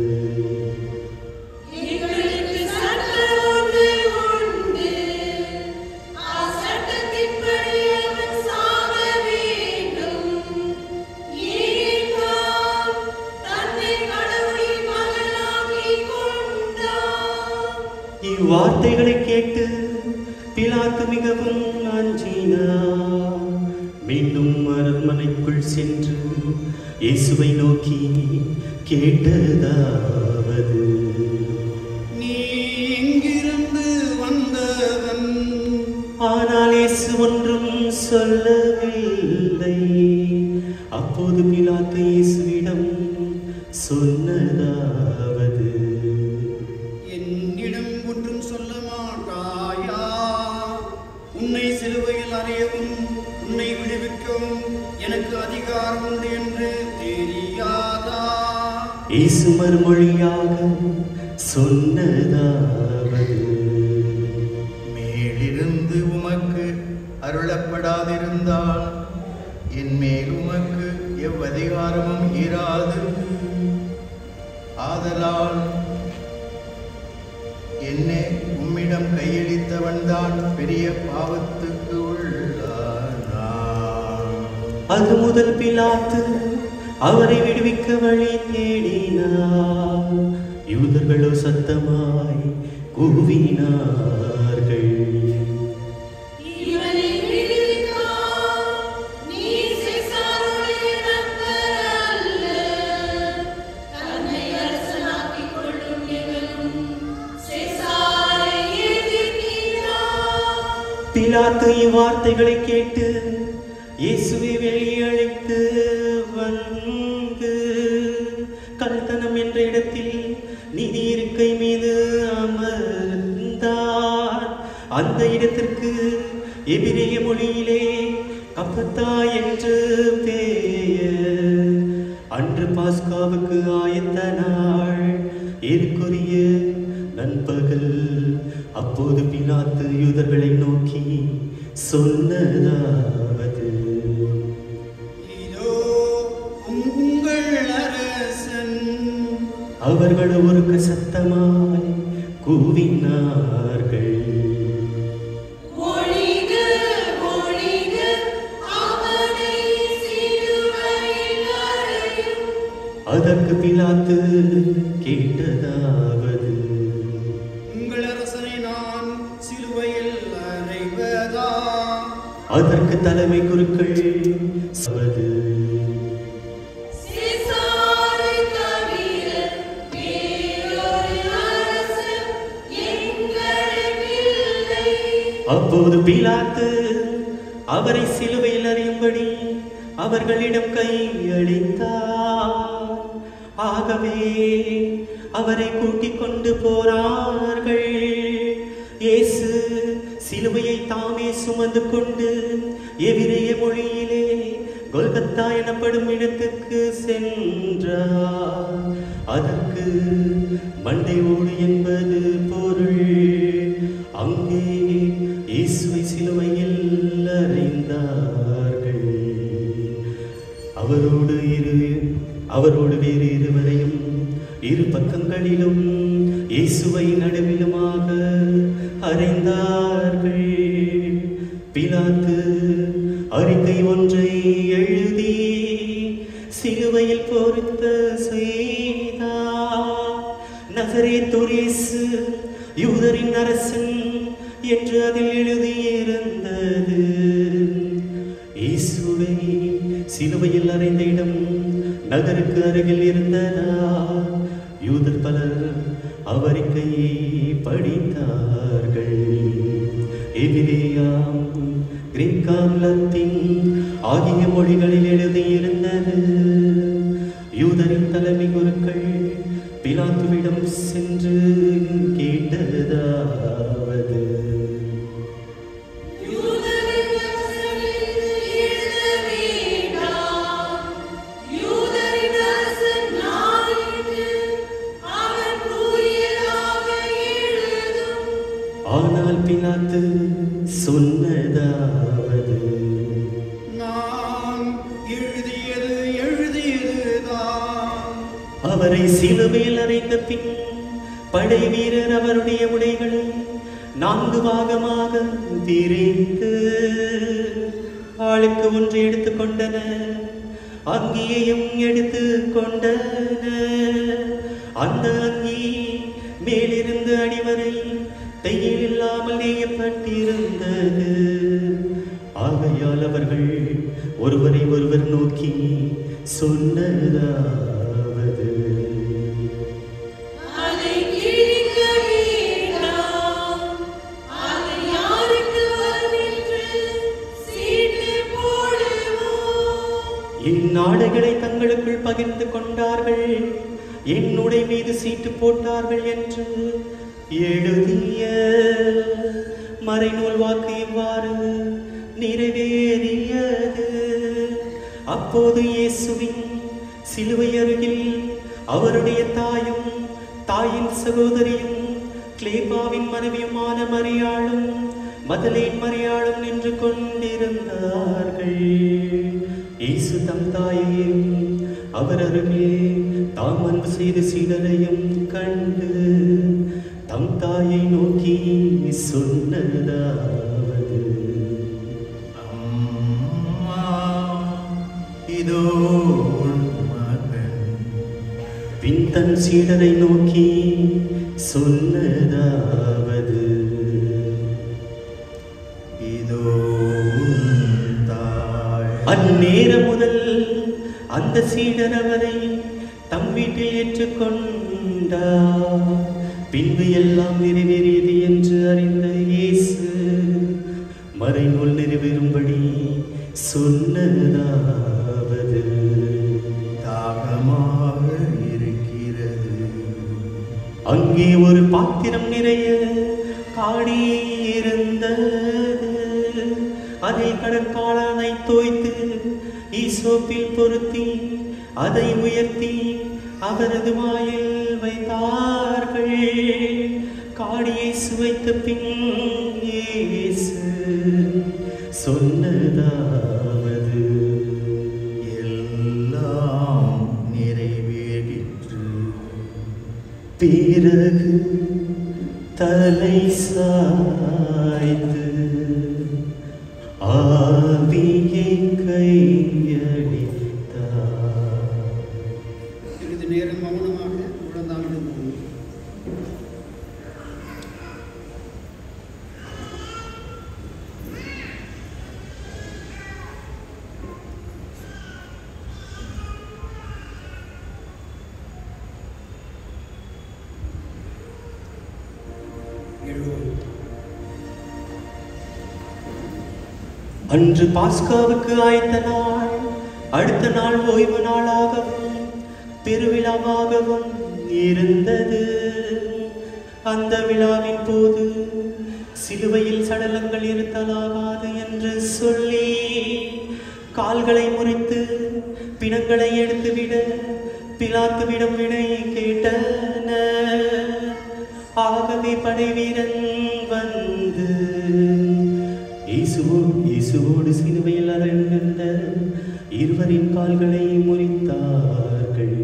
எங்களுக்கு சட்டம் ஒன்று உண்டு, சட்டத்தின்படி அவன் சாக வேண்டும். ஏனென்றால் தன்னை கடவுளின் மகனாக்கிக் கொண்டான். இவ்வார்த்தைகளை கேட்டு பிலாத்து மிகவும் அஞ்சினார். மீண்டும் அரண்மனைக்குள் சென்று இயேசுவை நோக்கி கேட்டதாவது, நீ எங்கிருந்து வந்தவன்? ஆனால் இயேசு ஒன்றும் சொல்லவில்லை. அப்போது பிலாத்து இயேசுவிடம் சொன்னதாவது, என்னிடம் ஒன்றும் சொல்ல மாட்டாயா? உன்னை சிலுவையில் அறையவும் உன்னை விடுவிக்கவும் எனக்கு அதிகாரம் உண்டு என்று தெரியாதா? இயேசு மறுமொழியாக சொன்னதாவது, மேலிருந்து உமக்கு அருளப்படாதிருந்தால் என் மேல் உமக்கு எவ்வதிகாரமும் இராது. ஆதலால் என்னை உம்மிடம் கையளித்தவன் தான் பெரிய பாவத்துக்கு உள்ளானான். அது முதல் பிலாத்து அவரை விடுவிக்க வழி தேடினார். யூதர்களோ சத்தமாய் கூவினார்கள், இவனை விடுவித்தால் நீ செசாருடைய நண்பர் அல்ல. தன்னை அரசனாக்கிக் கொள்ளும் எவனும் செசாரை எதிர்க்கிறான். பிலாத்து இவ்வார்த்தைகளை கேட்டு இயேசுவை வெளியே அழைத்து வந்து கல்தனம் என்ற இடத்தில் நிதி இருக்கை மீது அமர்ந்தார். அந்த இடத்திற்கு எபிரேய மொழியிலே கப்பத்தா என்று பெயர். அன்று பாஸ்காவுக்கு ஆயத்த நாள், ஏற்குரிய நண்பகல். அப்போது பிலாத்து யூதர்களை நோக்கி சொன்னதாவது, இதோ உங்கள் அரசன். அவர்கள் ஒரு சத்தமாய் கூவினார்கள், ஒழிக ஒழிக அவனை சிலுவையில் அறையும். அதற்கு பிலாத்து கேட்டதாவது, உங்கள் அரசனை நான் சிலுவையில் அறைவதா? அதற்கு தலைமை குருக்கள் சொல்வது, செசாரை தவிர வேறொரு அரசன் எங்களுக்கில்லை. அப்போது பிலாத்து அவரை சிலுவையில் அறியும்படி அவர்களிடம் கையளித்தார். ஆகவே அவரை கூட்டிக் கொண்டு போறார்கள். இயேசு சிலுவையை தாமே சுமந்து கொண்டு எபிரேய மொழியிலே கொல்கத்தா எனப்படும் இடத்துக்கு சென்றார். அதற்கு மண்டை ஓடு என்பது பொருள். அங்கே இயேசுவை சிலுவையில் அறைந்தார்கள். அவரோடு வேறு இருவரையும் இரு பக்கங்களிலும் இயேசுவை நடுவிலுமாக அறைந்தார்கள். பிலாத்து அறிக்கை ஒன்றை எழுதி சிலுவையில் பொறுத்த செய்தார். நசரேத்தூர் இயேசு யூதரின் அரசன் என்று அதில் எழுதியிருந்தது. இயேசுவை சிலுவையில் அறைந்த இடம் நகருக்கு அருகில் இருந்ததா. யூதர் பலர் அவரிக்கையை படித்தார்கள். எபிரேயம், கிரேக்கம், லத்தீன் ஆகிய மொழிகளில் எழுதியிருந்தது. யூதரின் தலைமை குருக்கள் பிலாத்துவிடம் சென்று கேட்டதாவது: ஆனால் பிலாத்து சொன்னதாவது: நான் எழுதியதுதான். அவரை சிலுவையில் அறைந்த பின் படை வீரர் அவருடைய உடைகளை 4 பாகமாக பிரித்து ஆளுக்கு ஒன்று எடுத்துக்கொண்டனர். அங்கியையும் எடுத்துக் கொண்டனர். அந்த அங்கி மேலிருந்து அடிவரை தையில் இல்லாமல் நெய்யப்பட்டிருந்தது. ஆகையால் அவர்கள் ஒருவரை ஒருவர் நோக்கி சொன்னதாவது: இந்நாடுகளை தங்களுக்குள் பகிர்ந்து கொண்டார்கள், என்னுடைய மீது சீட்டு போட்டார்கள் என்று எழுதிய மறைநூல் வாக்கு இவ்வாறு நிறைவேறியது. அப்போது இயேசுவின் சிலுவை அருகில் அவருடைய தாயும் தாயின் சகோதரியும் கிளேபாவின் மனைவியுமான மரியாளும் மதலேன் மரியாளும் நின்று கொண்டிருந்தார்கள். இயேசு தம் தாயையும் அவர் அருகே தாம் அன்பு செய்த சீடரையும் கண்டு தம் தாயை நோக்கி சொன்னதாவது: அம்மா, இதோ உன் மகன். பின் தன் சீடரை நோக்கி சொன்னதாவது: இதோ உன் தாய். அந்நேரம் முதல் அந்த சீடர் அவரை தம் வீட்டில் ஏற்றுக்கொண்டார். பின்பு எல்லாம் நிறைவேறியது என்று அறிந்த இயேசு மறைநூல் நிறைவேறும்படி சொன்னதாவது: தாகமாக இருக்கிறது. அங்கே ஒரு பாத்திரம் நிறைய காடி இருந்தது. அதை கடற்காளானை தோய்த்து ஈசோப்பில் பொருத்தி அதை உயர்த்தி அவரது வாயில் வைத்தார்கள். காடியை சுவைத்த பின் இயேசு சொன்னதாவது: எல்லாம் நிறைவேறிற்று. பிறகு தலை சாய்த்து ஆவியை கையளித்தார். சிறிது நேரம் மௌனமாக முழந்தாமிடுவோம். அன்று பாஸ்காவுக்கு ஆயத்த நாள், அடுத்த நாள் ஓய்வு நாளாகவும் பெருவிழாவாகவும் இருந்தது. அந்த விழாவின் போது சிலுவையில் சடலங்கள் இருத்தலாகாது என்று சொல்லி கால்களை முறித்து பிணங்களை எடுத்துவிட பிலாத்துவிடம் விடை கேட்டனர். ஆகவே படை வீரன் வந்து இயேசுவோடு சிலுவையில் அறைந்திருந்த இருவரின் கால்களை முறித்தார்கள்.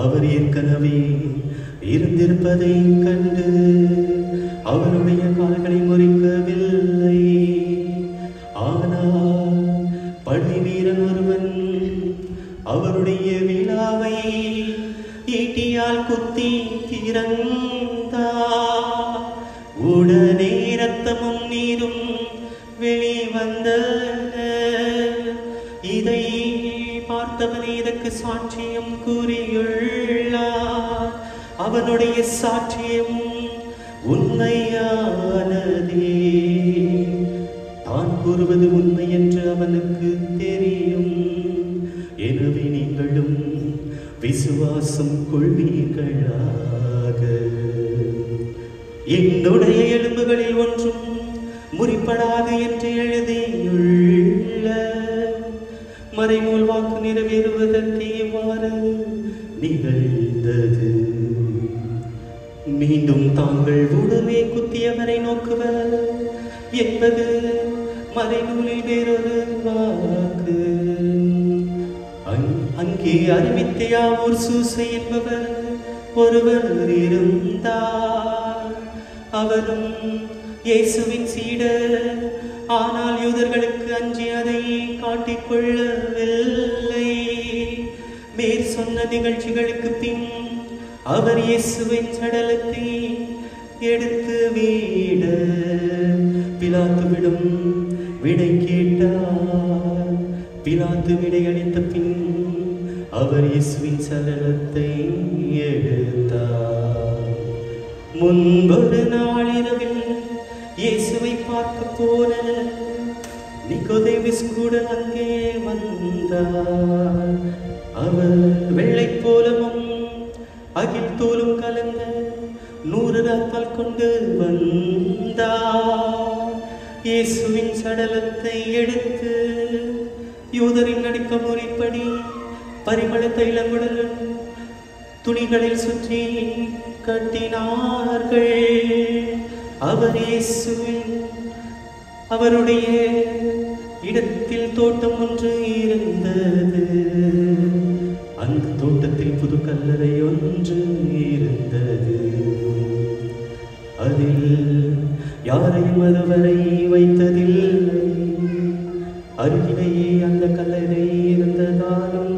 அவர் ஏற்கனவே இருந்திருப்பதை கண்டு அவருடைய கால்களை முறிக்கவில்லை. ஆனால் படை வீரன் ஒருவன் அவருடைய விழாவை ஈட்டியால் குத்தி திறந்தார். உடனே இரத்தமும் நீரும் வெளிவந்தன. இதை பார்த்தவனே இதற்கு சாட்சியம் கூறியுள்ளார். அவனுடைய சாட்சியம் உண்மையானதே. தான் கூறுவது உண்மை என்று அவனுக்கு தெரியும். எனவே நீங்களும் விசுவாசம் கொள்வீர்களாக. என்னுடைய எலும்புகளில் ஒன்றும் முறிப்படாது என்று எழுதியுள்ள மறைநூல் வாக்கு நிறைவேறுவதற்கு இவ்வாறு நிகழ்ந்தது. மீண்டும் தாங்கள் உடனே குத்தியவரை நோக்குவர் என்பது மறைநூலில் வேறொரு வாக்கு. அங்கே அறிவித்தையாவூர் சூசை என்பவர் ஒருவர் இருந்தார். அவரும் இயேசுவின் சீடர். ஆனால் யூதர்களுக்கு அஞ்சி அதை காட்டிக்கொள்ளவில்லை. மேற் சொன்ன நிகழ்ச்சிகளுக்கு பின் அவர் இயேசுவின் சடலத்தை எடுத்து வீட பிலாத்துவிடம் விடை கேட்டார். பிலாத்து விடையளித்த பின் அவர் இயேசுவின் சடலத்தை எடுத்தார். முன்பொரு நாளிரவில் இயேசுவை பார்க்க போன நிக்கோதேமிஸ் கூட அங்கே வந்தார். அவர் வெள்ளை போலமும் அகில் தோலும் கலந்த 100 ராத்தால் கொண்டு வந்தார். இயேசுவின் சடலத்தை எடுத்து யூதரின் நடிக்க முறைப்படி பரிமள தைலங்களுடன் துணிகளில் சுற்றி கட்டினார்கள். அவர் இயேசுவின் அவருடைய இடத்தில் தோட்டம் ஒன்று இருந்தது. அந்த தோட்டத்தில் புது கல்லறை ஒன்று இருந்தது. அதில் யாரையும் அதுவரை வைத்ததில்லை. அருகிலேயே அந்த கல்லறை இருந்ததாலும்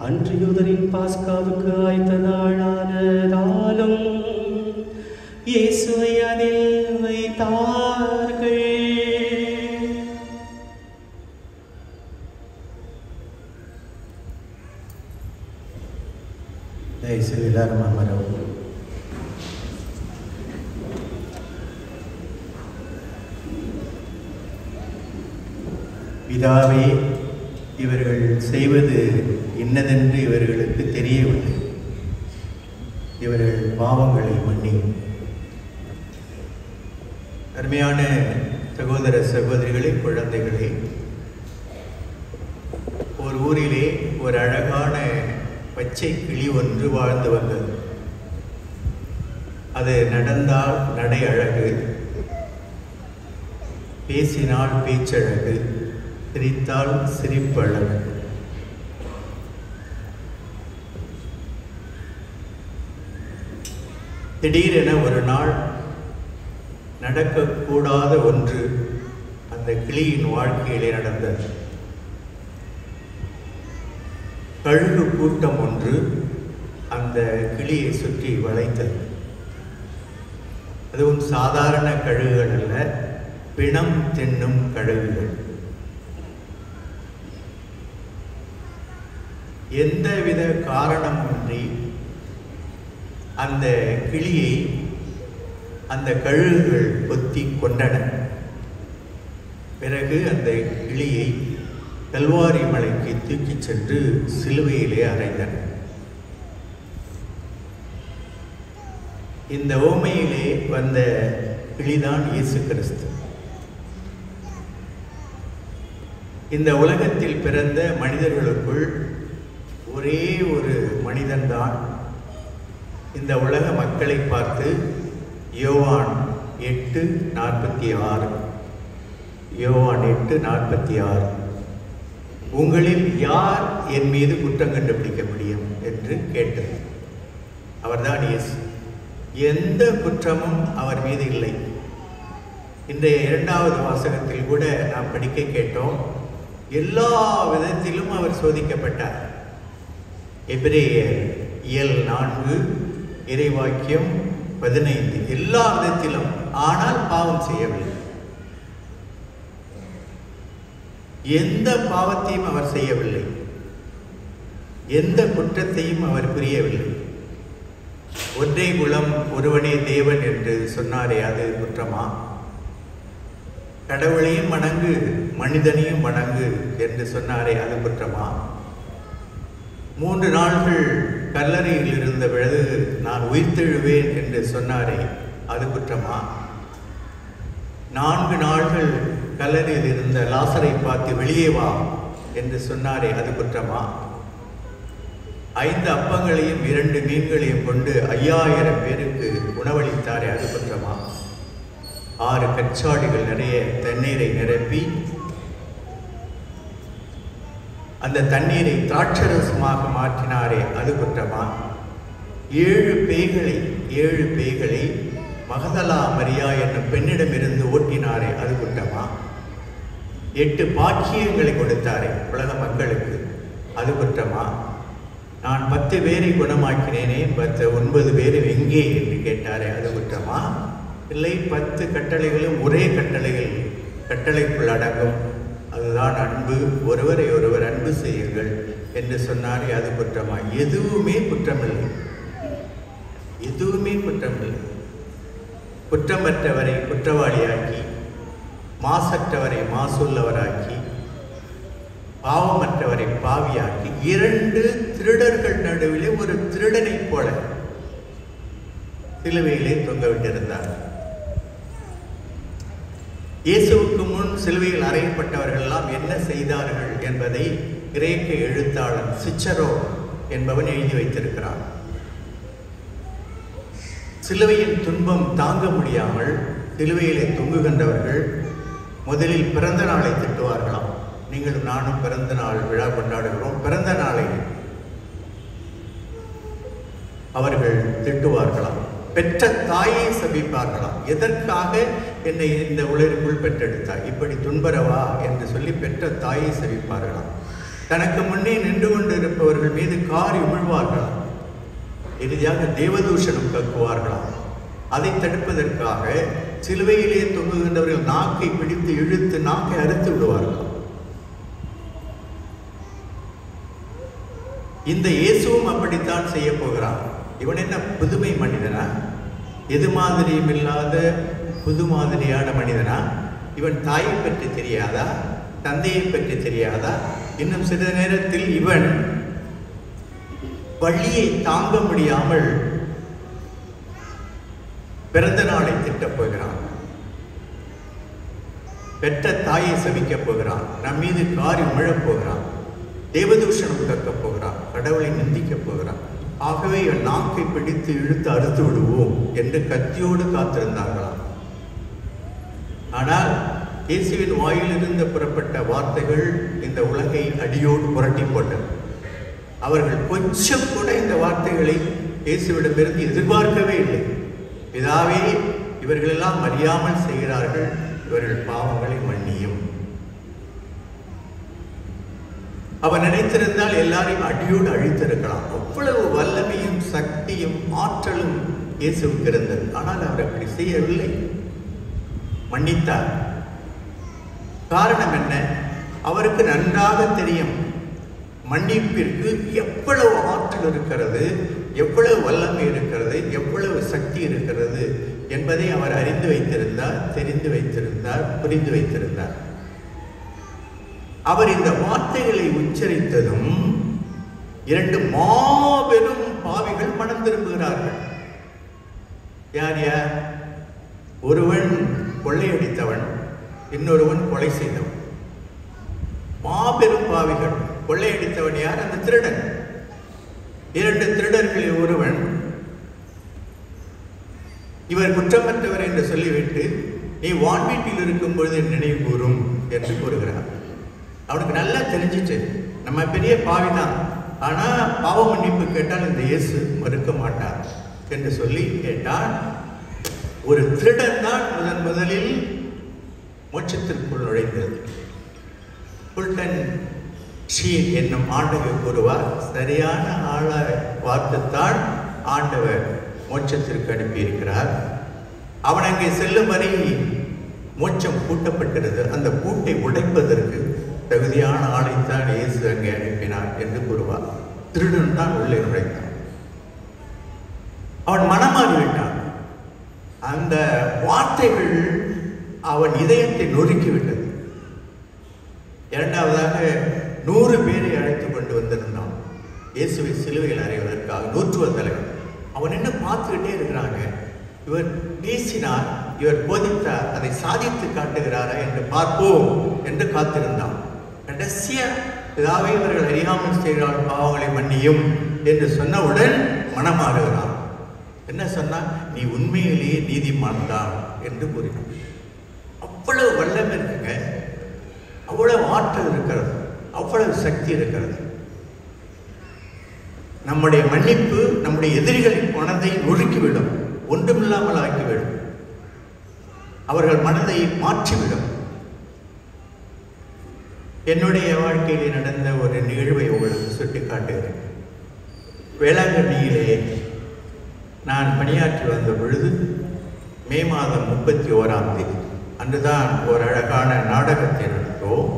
அன்று யூதரின் பாஸ்காவுக்கு ஆய்த்த நாளானதாலும் இயேசுவை அதில் வைத்தார்கள். தயவுசெய்து எல்லாரும் அமரவும். பிதாவே, இவர்கள் செய்வது என்னதென்று இவர்களுக்கு தெரியவில்லை. இவர்கள் பாவங்களை மன்னியும். அருமையான சகோதர சகோதரிகளே, குழந்தைகளே, ஒரு ஊரிலே ஒரு அழகான பச்சை கிளி ஒன்று வாழ்ந்து வந்தது. அது நடந்தால் நடை அழகு, பேசினால் பேச்சழகு, சிரித்தால் சிரிப்பழகு. திடீரென ஒரு நாள் நடக்கக்கூடாத ஒன்று அந்த கிளியின் வாழ்க்கையிலே நடந்தது. கழுகு கூட்டம் ஒன்று அந்த கிளியை சுற்றி வளைத்தது. அதுவும் சாதாரண கழுகுகள் அல்ல, பிணம் தின்னும் கழுகுகள். எந்தவித காரணமின்றி அந்த கிளியை அந்த கழுகுகள் கொத்தி கொண்டன. பிறகு அந்த கிளியை கல்வாரி மலைக்கு தூக்கிச் சென்று சிலுவையிலே அறைந்தன. இந்த ஓமையிலே வந்த கிளிதான் இயேசு கிறிஸ்து. இந்த உலகத்தில் பிறந்த மனிதர்களுக்குள் ஒரே ஒரு மனிதன்தான் இந்த உலக மக்களை பார்த்து யோவான் 8:46 யோவான் 8:46 உங்களில் யார் என் மீது குற்றம் கண்டுபிடிக்க முடியும் என்று கேட்டது. அவர்தான் இயேசு. எந்த குற்றமும் அவர் மீது இல்லை. இன்றைய 2வது வாசகத்தில் கூட நாம் படிக்க கேட்டோம், எல்லா விதத்திலும் அவர் சோதிக்கப்பட்டார். எபிரேயர் இயல் 4 இறைவாக்கியம் 15, எல்லா விதத்திலும், ஆனால் பாவம் செய்யவில்லை. எந்த பாவத்தையும் அவர் செய்யவில்லை, எந்த குற்றத்தையும் அவர் புரியவில்லை. ஒன்றே குலம் ஒருவனே தேவன் என்று சொன்னாரே, அது குற்றமா? கடவுளையும் வணங்கு மனிதனையும் வணங்கு என்று சொன்னாரே, அது குற்றமா? 3 நாள்கள் கல்லறையில் இருந்த பிறகு நான் உயிர்த்தெழுவேன் என்று சொன்னாரே, அது குற்றமா? 4 நாள்கள் கல்லறையில் இருந்த லாசரை பார்த்து வெளியே வா என்று சொன்னாரே, அது குற்றமா? 5 அப்பங்களையும் 2 மீன்களையும் கொண்டு 5000 பேருக்கு உணவளித்தாரே, அது குற்றமா? 6 கச்சாடிகள் நிறைய தண்ணீரை நிரப்பி அந்த தண்ணீரை திராட்சரசமாக மாற்றினாரே, அது குற்றமா? 7 பேய்களை மகதலா மரியா என்னும் பெண்ணிடமிருந்து ஓட்டினாரே, அது குற்றமா? 8 பாக்கியங்களை கொடுத்தாரே உலக மக்களுக்கு, அது குற்றமா? நான் 10 பேரை குணமாக்கினேனே, 9 பேர் எங்கே என்று கேட்டாரே, அது குற்றமா? இல்லை, 10 கட்டளைகளும் ஒரே கட்டளைக்குள் அடங்கும், அதுதான் அன்பு, ஒருவரை ஒருவர் அன்பு செய்யுங்கள் என்று சொன்னாரே, அது குற்றமா? எதுவுமே குற்றமில்லை, எதுவுமே குற்றமில்லை. குற்றமற்றவரை குற்றவாளியாக்கி, மாசற்றவரை மாசுள்ளவராக்கி, பாவமற்றவரை பாவியாக்கி, 2 திருடர்கள் நடுவிலே ஒரு திருடனைப் போல சிலுவையிலே தொங்கவிட்டிருந்தார். இயேசுவுக்கு முன் சிலுவையில் அறையப்பட்டவர்கள் எல்லாம் என்ன செய்தார்கள் என்பதை கிரேக்க எழுத்தாளன் சிச்சரோ என்பவன் எழுதி வைத்திருக்கிறான். சிலுவையின் துன்பம் தாங்க முடியாமல் சிலுவையிலே தொங்குகின்றவர்கள் முதலில் பிறந்த நாளை திட்டுவார்களாம். நீங்களும் நானும் பிறந்த நாள் விழா கொண்டாடுகிறோம். பிறந்த நாளை அவர்கள் திட்டுவார்களாம். பெற்ற தாயை சபிப்பார்களாம். எதற்காக என்னை இந்த உலகிற்குள் பெற்றெடுத்தாய், இப்படி துன்பரவா என்று சொல்லி பெற்ற தாயை சபிப்பார்களாம். தனக்கு முன்னே நின்று கொண்டிருப்பவர்கள் மீது காரி உமிழ்வார்களாம். இறுதியாக தேவதூஷணம் கக்குவார்களாம். அதை தடுப்பதற்காக சிலுவையிலே தொங்குகின்றவர்கள் நாக்கை பிடித்து இழுத்து நாக்கை அறுத்து விடுவார்களாம். இந்த இயேசுவும் அப்படித்தான் செய்ய போகிறான். இவன் என்ன புதுமை மனிதனா? எது மாதிரியும் இல்லாத புது மாதிரியான மனிதனா? இவன் தாயை பற்றி தெரியாதா? தந்தையை பற்றி தெரியாதா? இன்னும் சிறிது நேரத்தில் இவன் வள்ளியை தாங்க முடியாமல் பிறந்த நாளை திட்டப் போகிறான். பெற்ற தாயை சபிக்கப் போகிறான். நம் மீது காரி உமிழப் போகிறான். தேவதூஷணம் கற்கப் போகிறான். கடவுளை நிந்திக்கப் போகிறான். ஆகவே இவன் நாக்கை பிடித்து இழுத்து அறுத்து விடுவோம் என்று கத்தியோடு காத்திருந்தார்களாம். ஆனால் இயேசுவின் வாயிலிருந்து புறப்பட்ட வார்த்தைகள் இந்த உலகை அடியோடு புரட்டி போட்டது. அவர்கள் கொஞ்சம் கூட இந்த வார்த்தைகளை இயேசுவிடமிருந்து எதிர்பார்க்கவே இல்லை. பிதாவே, இவர்களெல்லாம் அறியாமல் செய்கிறார்கள், இவர்கள் பாவங்களை மன்னியும். அவன் நினைத்திருந்தால் எல்லாரையும் அடியோடு அழித்திருக்கலாம். அவ்வளவு வல்லமையும் சக்தியும் ஆற்றலும் இயேசுவுக்கு இருந்தது. ஆனால் அவர் அப்படி செய்யவில்லை, மன்னித்தார். காரணம் என்ன? அவருக்கு நன்றாக தெரியும் மன்னிப்பிற்கு எவ்வளவு ஆற்றல் இருக்கிறது, எவ்வளவு வல்லமை இருக்கிறது, எவ்வளவு சக்தி இருக்கிறது என்பதை அவர் அறிந்து வைத்திருந்தார், தெரிந்து வைத்திருந்தார், புரிந்து வைத்திருந்தார். அவர் இந்த வார்த்தைகளை உச்சரித்ததும் 2 மாபெரும் பாவிகள் மனம் திரும்புகிறார்கள். யார் யார்? ஒருவன் கொள்ளையடித்தவன், இன்னொருவன் கொலை செய்தவன். மாபெரும் பாவிகள். கொள்ளையடித்தவன் யார்? அந்த திருடன். 2 திருடர்களில் ஒருவன் இவர் குற்றமற்றவர் என்று சொல்லிவிட்டு, நீ வான் வீட்டில் இருக்கும் பொழுது நினைவு கூறும் என்று கூறுகிறார். அவனுக்கு நல்லா தெரிஞ்சிச்சு நம்ம பெரிய பாவி தான், ஆனால் பாவ மன்னிப்பு கேட்டால் இந்த இயேசு மறுக்க மாட்டார் என்று சொல்லி கேட்டால், ஒரு திருடன் தான் முதலில் மோட்சத்திற்குள் நுழைந்தது. புல்டன் ஷீன் என்னும் ஆண்டவர் கூறுவார், சரியான ஆளை பார்த்துத்தான் ஆண்டவர் மோட்சத்திற்கு அனுப்பியிருக்கிறார். அவன் அங்கே செல்லும் வரை மோட்சம் பூட்டப்பட்டிருந்தது. அந்த பூட்டை உடைப்பதற்கு தகுதியான ஆளைத்தான் இயேசு அங்கே அனுப்பினார் என்று கூறுவார். திருடன் தான் உள்ளே நுழைந்தான். அவன் மனமாறிவிட்டான். அந்த வார்த்தைகள் அவன் இதயத்தை நொறுக்கிவிட்டது. இரண்டாவதாக 100 பேரை அழைத்துக் கொண்டு வந்திருந்தான் இயேசுவை சிலுவையில் அறைவதற்காக. 100 தலைவர். அவன் என்ன பார்த்துக்கிட்டே இருக்கிறாங்க. இவர் பேசினார், இவர் போதித்தார், அதை சாதித்து காட்டுகிறாரா என்று பார்ப்போம் என்று காத்திருந்தான். கடைசியா பிதாவே இவர்கள் அறியாமல் செய்கிறார், பாவங்களை மன்னியும் என்று சொன்னவுடன் மனமாறுகிறான். என்ன சொன்னா, நீ உண்மையிலேயே நீதிமான் தான் என்று கூறினான். அவ்வளவு வல்லமை இருக்குங்க, அவ்வளவு ஆற்றல் இருக்கிறது, அவ்வளவு சக்தி இருக்கிறது. நம்முடைய மன்னிப்பு நம்முடைய எதிரிகளின் மனதை நொறுக்கிவிடும், ஒன்றுமில்லாமல் ஆக்கிவிடும், அவர்கள் மனதை மாற்றிவிடும். என்னுடைய வாழ்க்கையிலே நடந்த ஒரு நிகழ்வை உங்களுக்கு சுட்டி காட்டுகிறேன். வேளாங்கண்ணியிலே நான் பணியாற்றி வந்த பொழுது மே மாதம் 31ஆம் தேதி அன்றுதான் ஒரு அழகான நாடகத்தை நடத்தோம்.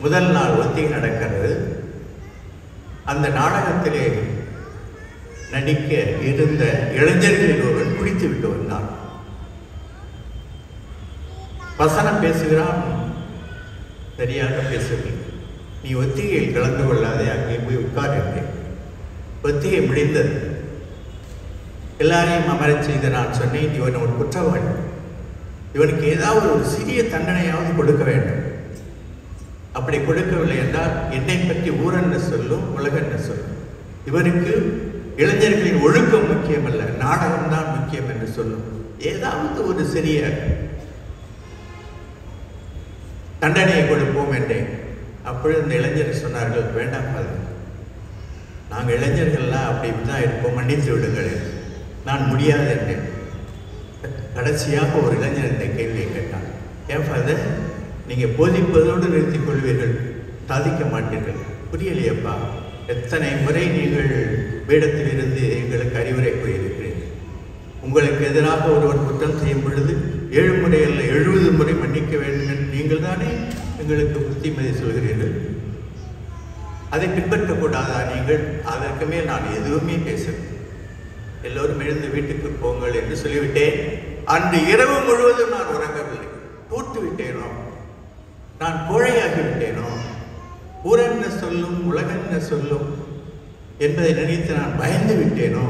முதல் நாள் ஒத்திகை நடக்கிறது. அந்த நாடகத்திலே நடிக்க இருந்த இளைஞர்களில் ஒருவன் குடித்து விட்டு வந்தான். வசனம் பேசுகிறான், சரியாக பேசவில்லை. நீ ஒத்திகையில் கலந்து கொள்ளாதே, அங்கே போய் உட்கார் என்றேன். ஒத்திகை முடிந்தது. எல்லாரையும் அமரச் செய்து நான் சொன்னேன், இவன் ஒரு குற்றவாளி, இவனுக்கு ஏதாவது ஒரு சிறிய தண்டனையாவது கொடுக்க வேண்டும். அப்படி கொடுக்கவில்லை என்றால் என்னை பற்றி ஊரென்று சொல்லும், உலகென்று சொல்லும். இவருக்கு இளைஞர்களின் ஒழுக்கம் முக்கியமல்ல, நாடகம்தான் முக்கியம் என்று சொல்லும். ஏதாவது ஒரு சிறிய தண்டனையை கொடுப்போம் என்றேன். அப்பொழுது இந்த இளைஞர் சொன்னார்கள், வேண்டாம், அது நாங்கள் இளைஞர்கள்லாம் அப்படி தான் இருப்போம், மன்னித்து விடுங்கள். நான் முடியாது என்றேன். கடைசியாக ஒரு இளைஞர் இந்த கேள்வியை கேட்டான், ஏன் ஃபாதர், நீங்கள் போதிப்பதோடு நிறுத்திக் கொள்வீர்கள், சாதிக்க மாட்டீர்கள்? புரியலையப்பா, எத்தனை முறை நீங்கள் வேடத்தில் இருந்து எங்களுக்கு அறிவுரை கூறியிருக்கிறீர்கள். உங்களுக்கு எதிராக ஒருவர் குற்றம் செய்யும் பொழுது 7 முறை அல்ல 70 முறை மன்னிக்க வேண்டும் என்று நீங்கள் தானே எங்களுக்கு புத்திமதி சொல்கிறீர்கள். அதை பின்பற்றக்கூடாதா நீங்கள்? அதற்கு மேல் நான் எதுவுமே பேசவில்லை. எல்லோரும் எழுந்து வீட்டுக்கு போங்கள் என்று சொல்லிவிட்டேன். அன்று இரவு முழுவதும் நான் உறங்கவில்லை. தூத்து விட்டேனோ, நான் கோழையாகிவிட்டேனோ, ஊரென்ன சொல்லும், உலகென்ன சொல்லும் என்பதை நினைத்து நான் பயந்து விட்டேனோ,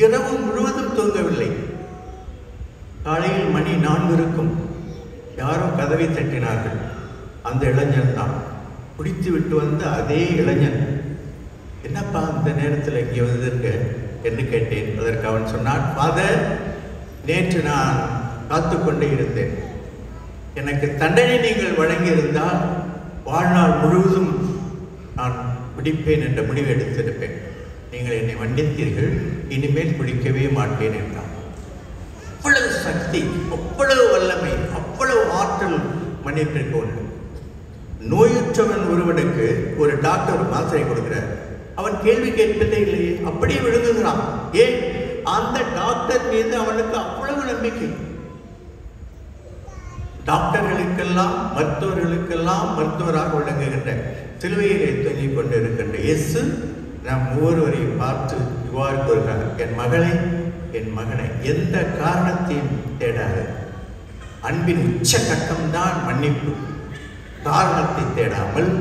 இரவு முழுவதும் தூங்கவில்லை. காலையில் மணி 4 இருக்கும். யாரோ கதவை தட்டினார்கள். அந்த இளைஞன் தான், குடித்து விட்டு வந்த அதே இளைஞன். என்னப்பா அந்த நேரத்தில் இங்கே வந்திருக்க என்று கேட்டேன். அதற்கு அவன் சொன்னான், ஃபாதர், நேற்று நான் காத்து கொண்டே இருந்தேன். எனக்கு தண்டனை நீங்கள் வழங்கியிருந்தால் வாழ்நாள் முழுவதும் நான் குடிப்பேன் என்ற முடிவு எடுத்திருப்பேன். நீங்கள் என்னை மன்னித்தீர்கள், இனிமேல் குடிக்கவே மாட்டேன் என்றான். அவ்வளவு சக்தி, அவ்வளவு வல்லமை, அவ்வளவு ஆற்றல் மன்னிப்பிற்கு உண்டு. நோயுற்றவன் ஒருவனுக்கு ஒரு டாக்டர் மாத்திரை கொடுக்கிறார். அவன் கேள்வி கேட்பதே இல்லையே, அப்படியே விழுங்குகிறான். ஏன்? அந்த டாக்டர் மீது அவனுக்கு அவ்வளவு நம்பிக்கை. டாக்டர்களுக்கெல்லாம் மருத்துவர்களுக்கெல்லாம் மருத்துவராக விளங்குகின்ற சிலுவையிலே தொங்கிக் கொண்டு இருக்கின்ற இயேசு நம் ஒவ்வொருவரையும் பார்த்து இவ்வாறு கூறுகிறார், என் மகளே, என் மகனை, எந்த காரணத்தையும் தேடாது. அன்பின் உச்சகட்டம்தான் மன்னிப்பு. காரணத்தை தேடாமல்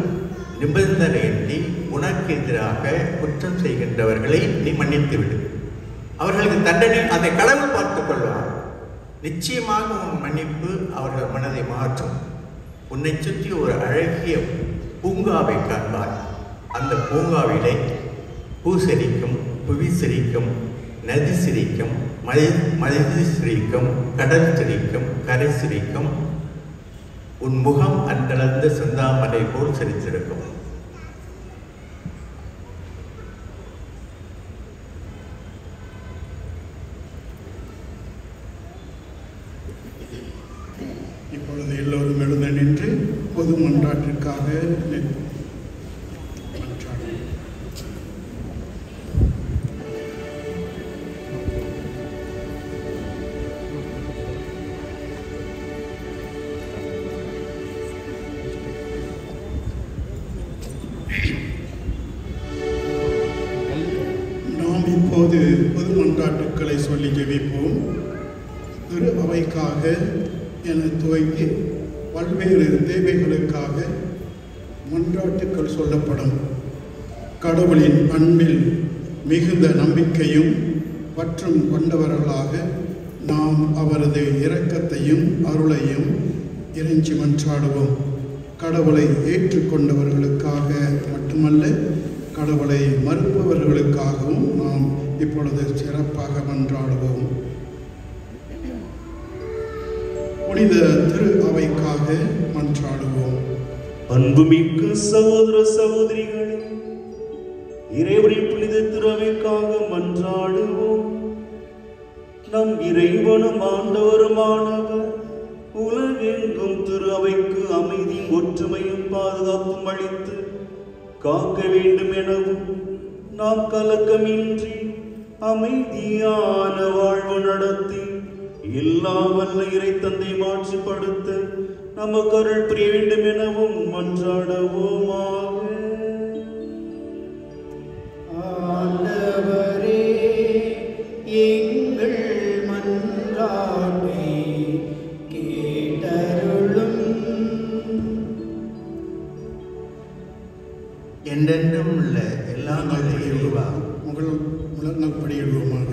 நிபந்தனையின்றி உனக்கு எதிராக குற்றம் செய்கின்றவர்களை நீ மன்னித்து விடு. அவர்களுக்கு தண்டனை அதை கடவுள் பார்த்துக் கொள்வார். நிச்சயமாக உன் மன்னிப்பு அவர்கள் மனதை மாற்றும். உன்னை சுற்றி ஒரு அழகிய பூங்காவை காண்பார். அந்த பூங்காவிலே பூ சிரிக்கும், புவி சிரிக்கும், நதி சிரிக்கும், மனித சிரிக்கும், கடல் சிரிக்கும், கரை சிரிக்கும், உன் முகம் அன்றளந்த செந்தாமரை போல் சிரித்திருக்கும். இப்பொழுது எல்லோரும் எழுந்து நின்று பொது மன்றாட்டிற்காக நாம் இப்போது பொது மன்றாட்டுக்களை சொல்லி ஜெபிப்போம். திரு அவைக்காக என துவங்கி பல்வேறு தேவைகளுக்காக மன்றாட்டுக்கள் சொல்லப்படும். கடவுளின் அன்பில் மிகுந்த நம்பிக்கையும் பற்றும் கொண்டவர்களாக நாம் அவரது இரக்கத்தையும் அருளையும் இறைஞ்சி மன்றாடுவோம். கடவுளை ஏற்றுக்கொண்டவர்களுக்காக மட்டுமல்ல, கடவுளை மறுப்பவர்களுக்காகவும் நாம் இப்பொழுது சிறப்பாக மன்றாடுவோம். புனித திரு அவைக்காக மன்றாடுவோம். அன்புமிக்க சகோதர சகோதரிகளே, இறைவனின் புனித திரு அவைக்காக மன்றாடுவோம். நம் இறைவனும் ஆண்டவருமானவர் உலகெங்கும் திரு அவைக்கு அமைதியும் ஒற்றுமையும் பாதுகாப்பும் அளித்து காக்க வேண்டும் எனவும், நாம் கலக்கமின்றி அமைதியான வாழ்வு நடத்தி எல்லா வல்ல இறை தந்தை மாட்சிப்படுத்த நமக்கு அருள் புரிய வேண்டும் எனவும் மன்றாடுவோமாக. ஆண்டவரே, எங்கள் மன்றாட்டை கேட்டருளும். என்றென்றும் உள்ள எல்லா நாளிலும் முழங்கால் படியிடுவோமாக.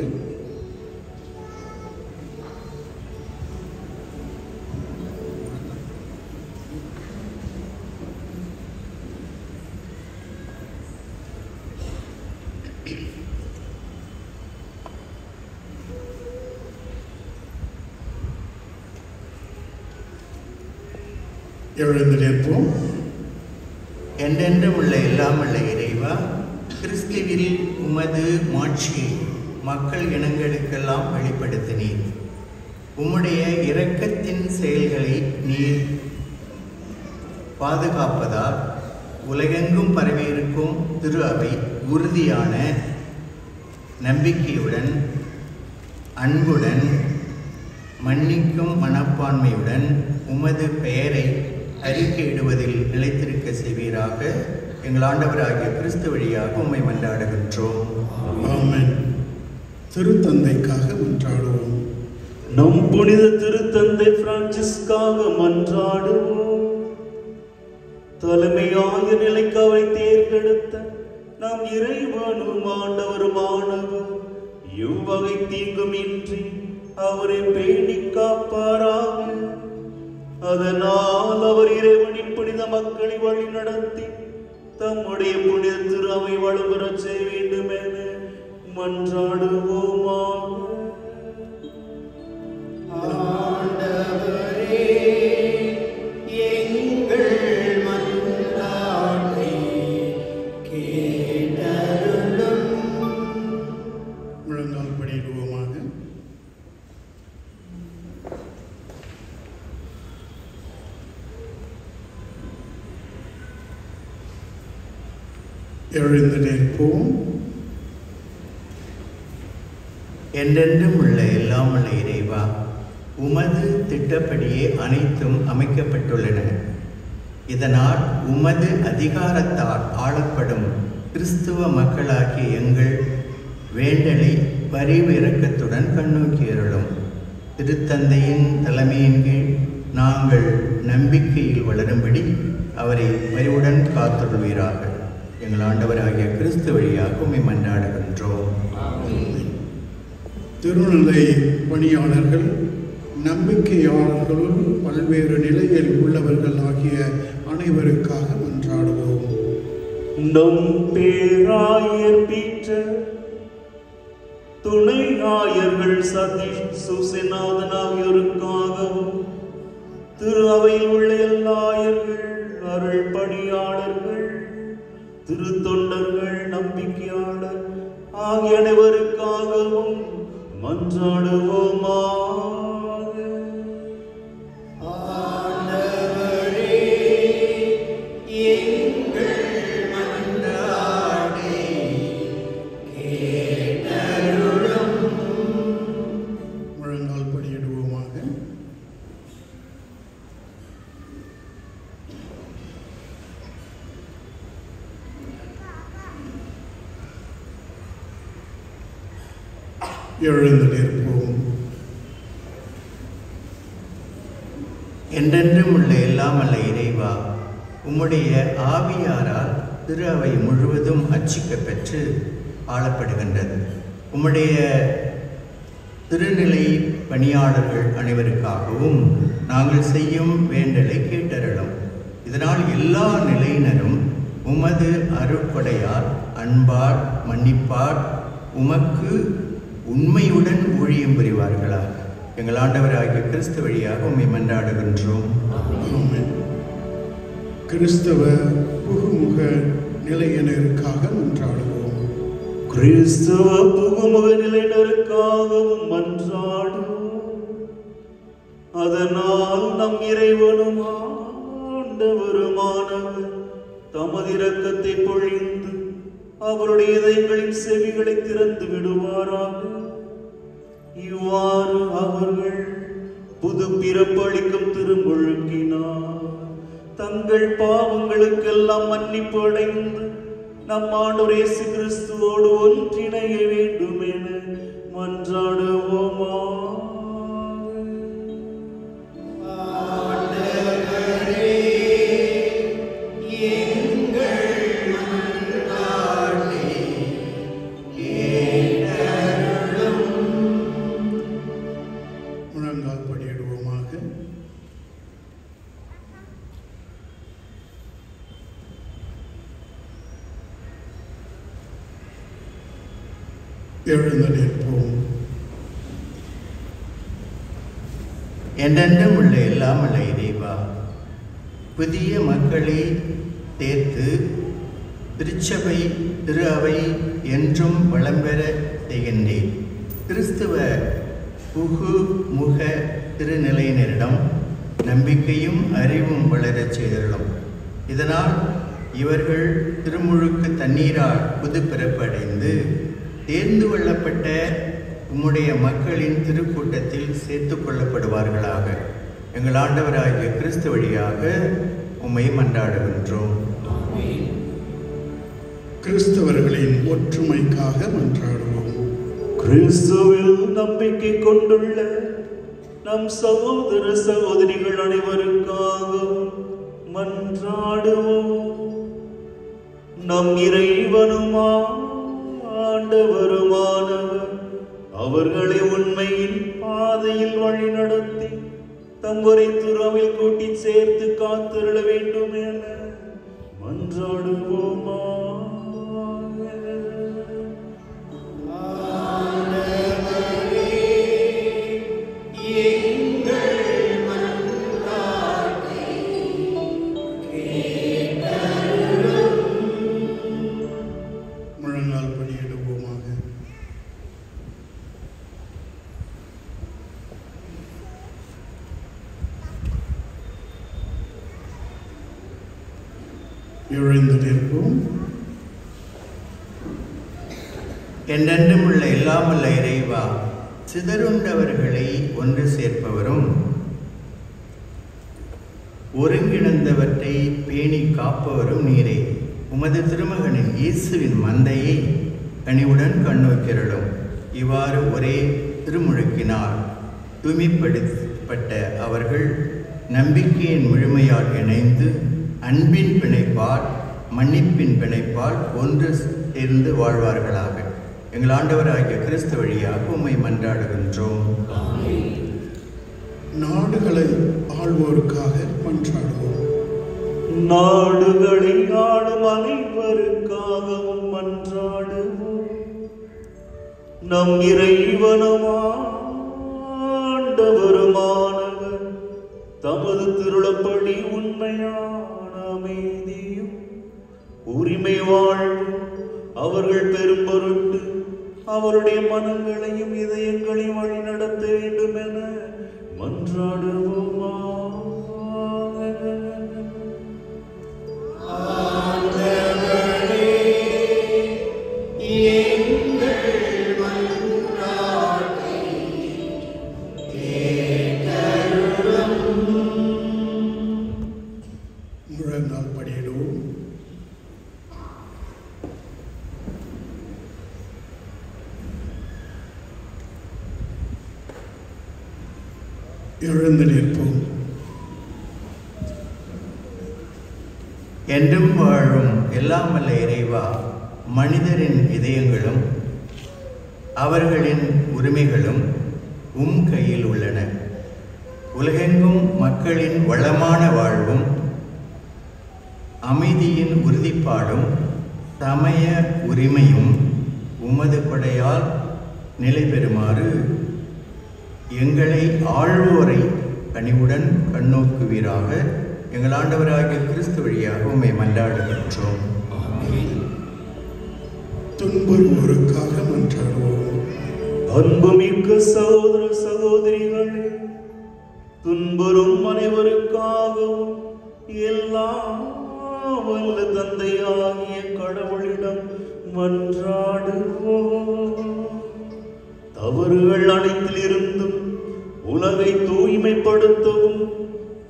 எழுந்து நிற்போம். என்றென்றும் உள்ள எல்லாம் உள்ள இறைவா, கிறிஸ்துவில் உமது மாட்சியை மக்கள் இனங்களுக்கெல்லாம் வெளிப்படுத்தினீர். உம்முடைய இரக்கத்தின் செயல்களை நீர் பாதுகாப்பதால் உலகெங்கும் பரவியிருக்கும் திரு அவை உறுதியான நம்பிக்கையுடன், அன்புடன், மன்னிக்கும் மனப்பான்மையுடன் உமது பெயரை அறிக்கையிடுவதில் நிலைத்திருக்க செய்வீராக. எங்கள் ஆண்டவராகிய கிறிஸ்து வழியாக உம்மை மன்றாடுகின்றோம். ஆமென். திருத்தந்தைக்காக மன்றாடுவோம். நம் புனித திருத்தந்தை பிரான்சிஸ்காக மன்றாடுவோம். தலைமையாய நிலைக்கு அவரை தேர்ந்தெடுத்த நம் இறைவனும் ஆண்டவருமானவர் இவ்வகை தீங்குமின்றி அவரை பேணி காப்பாராக. அதனால் அவர் இறைவனின் புனித மக்களை வழி நடத்தி தம்முடைய புனித திரு அவை வலுப்பெறச் செய்ய வேண்டும் என மன்றாடுவோமாக. ஆண்டவரே, எங்கள் மன்றாட்டை கேட்டருளும். முழங்கால் படியிடுவோமாக. எழுந்து நிற்போம். என்றென்றும் உள்ள எல்லாம் உள்ள இறைவா, உமது திட்டப்படியே அனைத்தும் அமைக்கப்பட்டுள்ளன. இதனால் உமது அதிகாரத்தால் ஆளப்படும் கிறிஸ்துவ மக்களாகிய எங்கள் வேண்டலை பரிவு இரக்கத்துடன் கண்ணோக்கி அருளும். திருத்தந்தையின் தலைமையின் கீழ் நாங்கள் நம்பிக்கையில் வளரும்படி அவரை பரிவுடன் காத்துள்வீராக. எங்கள் ஆண்டவராகிய கிறிஸ்து வழியாக உம்மை மன்றாடுகின்றோம். திருநிலை பணியாளர்கள், நம்பிக்கையாளர்களும் பல்வேறு நிலையில் உள்ளவர்கள் ஆகிய அனைவருக்காக மன்றாடுவோம். நம் பேராயர் பீட்டர், துணை ஆயர்கள் சதீஷ் சுசேநாதன் ஆகியோருக்காகவும், திரு அவையில் உள்ள எல்லாயர்கள், அருள் பணியாளர்கள், திரு தொண்டர்கள், நம்பிக்கையாளர் ஆகிய அனைவருக்காகவும் மன்றாடுவோமாக. முழங்கால் படியிடுவோமாக. எழுந்து நிற்போம். என்றென்றும் உள்ள எல்லாம் அல்ல இறைவா, உம்முடைய ஆவியாரால் திரு அவை முழுவதும் அர்ச்சிக்க பெற்று ஆளப்படுகின்றது. உம்முடைய திருநிலை பணியாளர்கள் அனைவருக்காகவும் நாங்கள் செய்யும் வேண்டலை கேட்டருளும். இதனால் எல்லா நிலையினரும் உமது அருட்கொடையால் அன்பால் மன்னிப்பால் உமக்கு உண்மையுடன் ஊழியம் புரிவார்களாக. எங்கள் ஆண்டவராகிய கிறிஸ்து வழியாக உம்மை மன்றாடுகின்றோம். ஆமென். கிறிஸ்தவ புகுமுக நிலையினருக்காக மன்றாடுவோம். கிறிஸ்துவ புகுமுக நிலையினருக்காகவும் மன்றாடுவோம். அதனால் நம் இறைவனும் ஆண்டவருமானவர் தமது இரக்கத்தை பொழிந்து அவருடைய இதயங்களின் செவிகளை திறந்து விடுவாராக. இவ்வாறு அவர்கள் புது பிறப்பளிக்கும் திருமுழுக்கினார் தங்கள் பாவங்களுக்கெல்லாம் மன்னிப்பு அடைந்து நம் ஆண்டவர் இயேசு கிறிஸ்துவோடு ஒன்றிணைய வேண்டும் என மன்றாடுவோமா. முழங்கால் படியிடுவோமாக. எழுந்து நிற்போம். என்றென்றும் உள்ள எல்லாம் அல்ல இறைவா, புதிய மக்களை தேர்த்து திருச்சபை திரு அவை என்றும் வளம் பெற செய்கின்றேன். கிறிஸ்துவ புகுமுக திருநிலையினரிடம் நம்பிக்கையும் அறிவும் வளரச் செய்தருளும். இதனால் இவர்கள் திருமுழுக்கு தண்ணீரால் புது பிறப்படைந்து தேர்ந்து கொள்ளப்பட்ட உம்முடைய மக்களின் திருக்கூட்டத்தில் சேர்த்து கொள்ளப்படுவார்களாக. எங்கள் ஆண்டவராகிய கிறிஸ்து வழியாக உம்மை மன்றாடுகின்றோம். கிறிஸ்தவர்களின் ஒற்றுமைக்காக மன்றாடுவோம். கிறிஸ்துவில் நம்பிக்கை கொண்டுள்ள நம் சகோதர சகோதரிகள் அனைவருக்காகவும் மன்றாடுவோம். நம் இறைவனும் ஆண்டவருமானவர் அவர்களை உண்மையின் பாதையில் வழி நடத்தி தம்பரை துறவில் கூட்டி சேர்த்து காத்திருள வேண்டும் என மன்றாடுவோமா. முழங்கால் படியிடுவோமாக. எழுந்து நிற்போம். என்றென்றும் உள்ள எல்லாம் அல்ல இறைவா, சிதறுண்டவர்களை ஒன்று சேர்ப்பவரும் ஒருங்கிணைந்தவற்றை பேணி காப்பவரும் நீரே. உமது திருமகனின் இயேசுவின் மந்தையை கனிவுடன் கண்ணோக்கிறலும். இவ்வாறு ஒரே திருமுழுக்கினால் தூய்மைப்படுத்தப்பட்ட அவர்கள் நம்பிக்கையின் முழுமையால் இணைந்து அன்பின் பிணைப்பால் மன்னிப்பின் பிணைப்பால் ஒன்று சேர்ந்து வாழ்வார்களாக. எங்கள் ஆண்டவராகிய கிறிஸ்து வழியாக உம்மை மன்றாடுகின்றோம். நாடுகளை ஆள்வோருக்காக மன்றாடுவோம். நாடுகளை ஆளும் அனைவருக்காகவும் மன்றாடுவோம். நம் இறைவனும் ஆண்டவருமானவர் தமது திருளப்படி உண்மையான அமைதியும் உரிமை வாழ்வும் அவர்கள் பெரும் பொருட்டு அவருடைய மனங்களையும் இதயங்களையும் வழி நடத்த வேண்டும் என மன்றாடுவோமா. முழங்கால் படியிடுவோம். எழுந்து நிற்போம். என்றும் வாழும் எல்லாம் வல்ல இறைவா, மனிதரின் இதயங்களும் அவர்களின் உரிமைகளும் கையில் உள்ளன. உலகெங்கும் மக்களின் வளமான வாழ்வும் அமைதியின் உறுதிப்பாடும் சமய உரிமையும் உமது கொடையால் நிலை பெறுமாறு எங்களை ஆழ்வோரை கனிவுடன் கண்ணோக்குவீராக. எங்கள் ஆண்டவராகிய கிறிஸ்து வழியாக உம்மை மன்றாடுகின்றோம். துன்புறுவோருக்காக மன்றாடுவோம். அன்புமிக்க சகோதர சகோதரிகளே, துன்புறும் அனைவருக்காகவும் எல்லாம் வல்ல தந்தையாகிய கடவுளிடம் மன்றாடுவோம். தவறுகள் அனைத்திலிருந்தும் உலகை தூய்மைப்படுத்தவும்,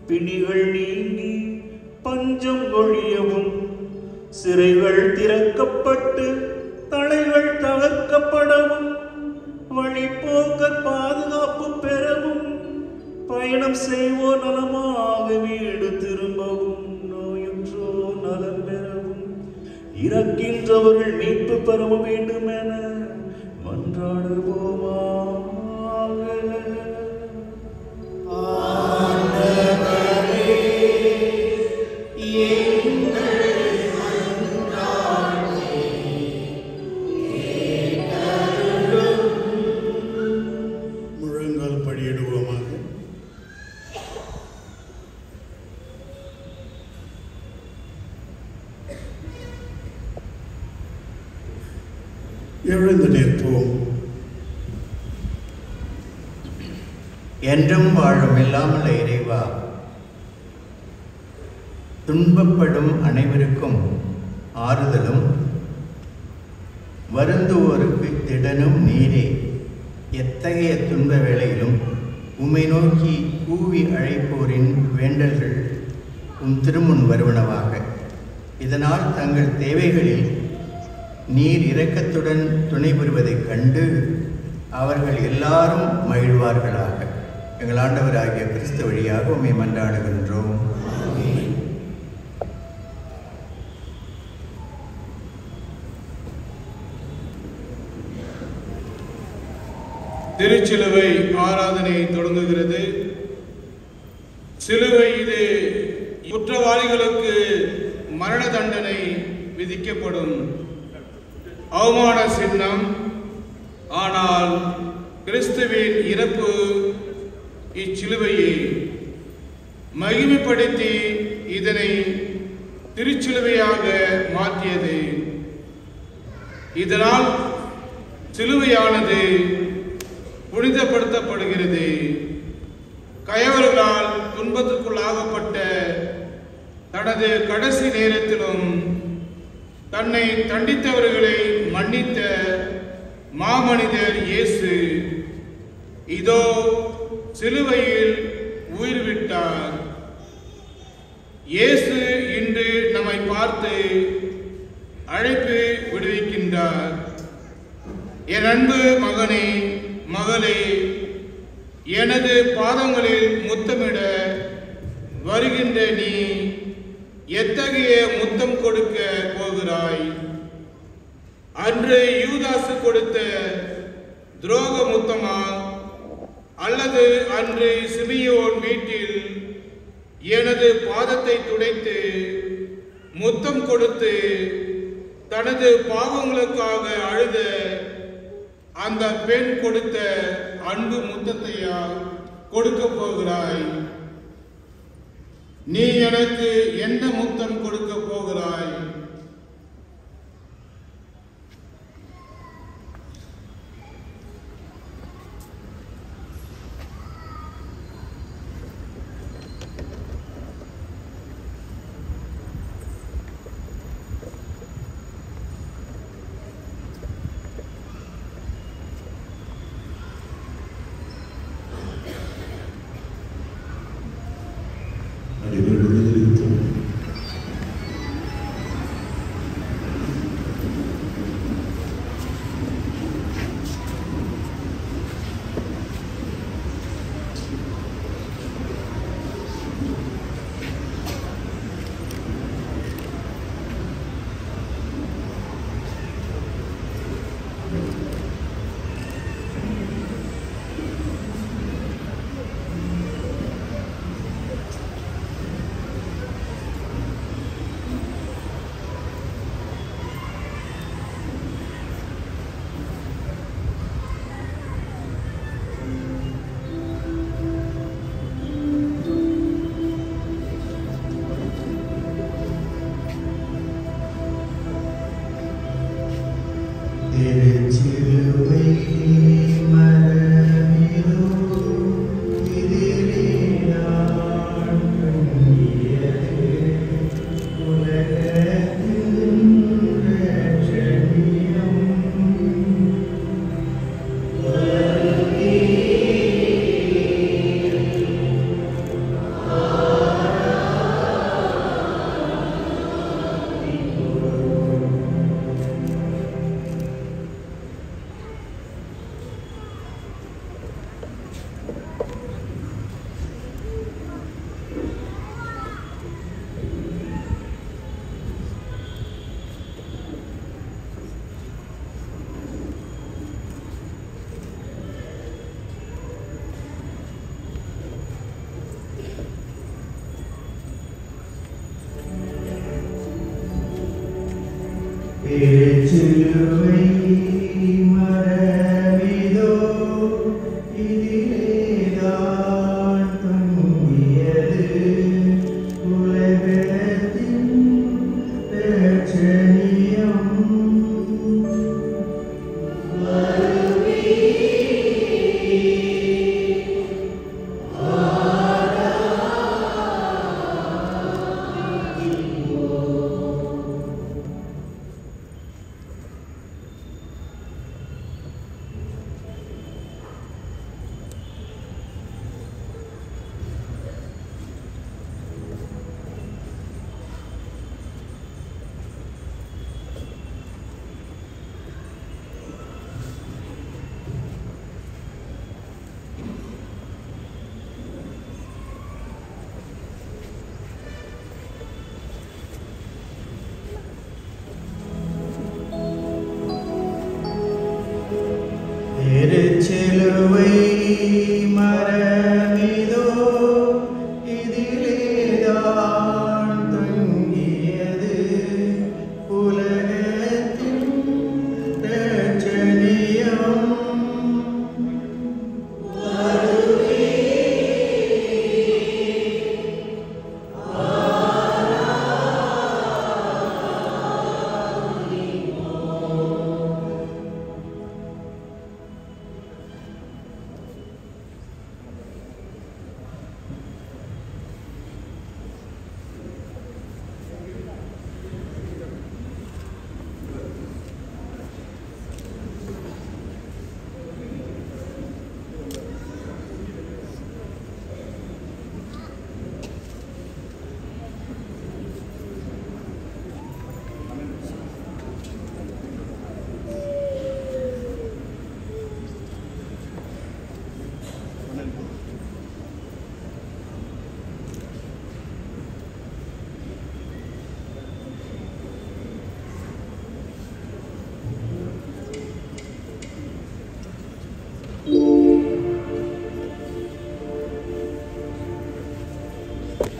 பிணிகள் நீங்கி பஞ்சம் ஒழியவும், சிறைகள் திறக்கப்பட்டு தலைகள் தகர்க்கப்படவும், வழிபோக்க பாதுகாப்பு பெறவும், பயணம் செய்வோர் நலமாக வீடு திரும்பவும், நோயுற்றோ நலம் பெறவும், இறக்கின்றவர்கள் மீட்பு பெற வேண்டும் என மன்றாடுவோமா. முழங்கால் படியிடுவோமாக. எழுந்து நிற்போம். என்றும் வாழும் எல்லாமல்ல இறைவா, துன்பப்படும் அனைவருக்கும் ஆறுதலும் வருந்துவோருக்கு திடனும் நீரே. எத்தகைய துன்ப வேளையிலும் உம்மை நோக்கி கூவி அழைப்போரின் வேண்டல்கள் உம் திருமுன் வருவனவாக. இதனால் தங்கள் தேவைகளில் நீர் இரக்கத்துடன் துணை புரிவதைக் கண்டு அவர்கள் எல்லாரும் மகிழ்வார்களாக. எங்கள் ஆண்டவராகிய கிறிஸ்து வழியாக உம்மை மன்றாடுகின்றோம். திருச்சிலுவை ஆராதனை தொடங்குகிறது. சிலுவை இது குற்றவாளிகளுக்கு மரண தண்டனை விதிக்கப்படும் அவமான சின்னம். ஆனால் கிறிஸ்துவின் இறப்பு இச்சிலுவையை மகிமைப்படுத்தி இதனை திருச்சிலுவையாக மாற்றியது. இதனால் சிலுவையானது புனிதப்படுத்தப்படுகிறது. கயவர்களால் துன்பத்துக்குள்ளாகப்பட்ட தனது கடைசி நேரத்திலும் தன்னை தண்டித்தவர்களை மன்னித்த மாமனிதர் இயேசு இதோ சிலுவையில் உயிர் விட்டார். இயேசு இன்று நம்மை பார்த்து அழைப்பு விடுவிக்கின்றார். என் அன்பு மகனே, மகளே, எனது பாதங்களில் முத்தமிட வருகின்ற நீ எத்தகைய முத்தம் கொடுக்க போகிறாய்? அன்று யூதாசு கொடுத்த துரோக முத்தமா, அல்லது அன்று சிமியோன் வீட்டில் எனது பாதத்தை துடைத்து முத்தம் கொடுத்து தனது பாவங்களுக்காக அழுத அந்த பெண் கொடுத்த அன்பு முத்தத்தையா கொடுக்க போகிறாய்? நீ எனக்கு எந்த முத்தம் கொடுக்க போகிறாய்?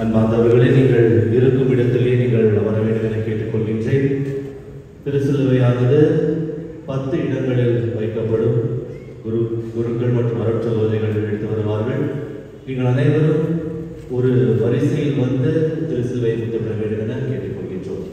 அன்பார்ந்தவர்களே, நீங்கள் இருக்கும் இடத்திலே நீங்கள் வர வேண்டும் என கேட்டுக்கொள்கின்றேன். திருச்சிலுவையானது 10 இடங்களில் வைக்கப்படும். குருக்கள் மற்றும் அரசகோதரிகள் எடுத்து வருவார்கள். நீங்கள் அனைவரும் ஒரு வரிசை வரிசையில் வந்து திருசிலுவை முத்தமிட வேண்டும் என கேட்டுக்கொள்கின்றோம்.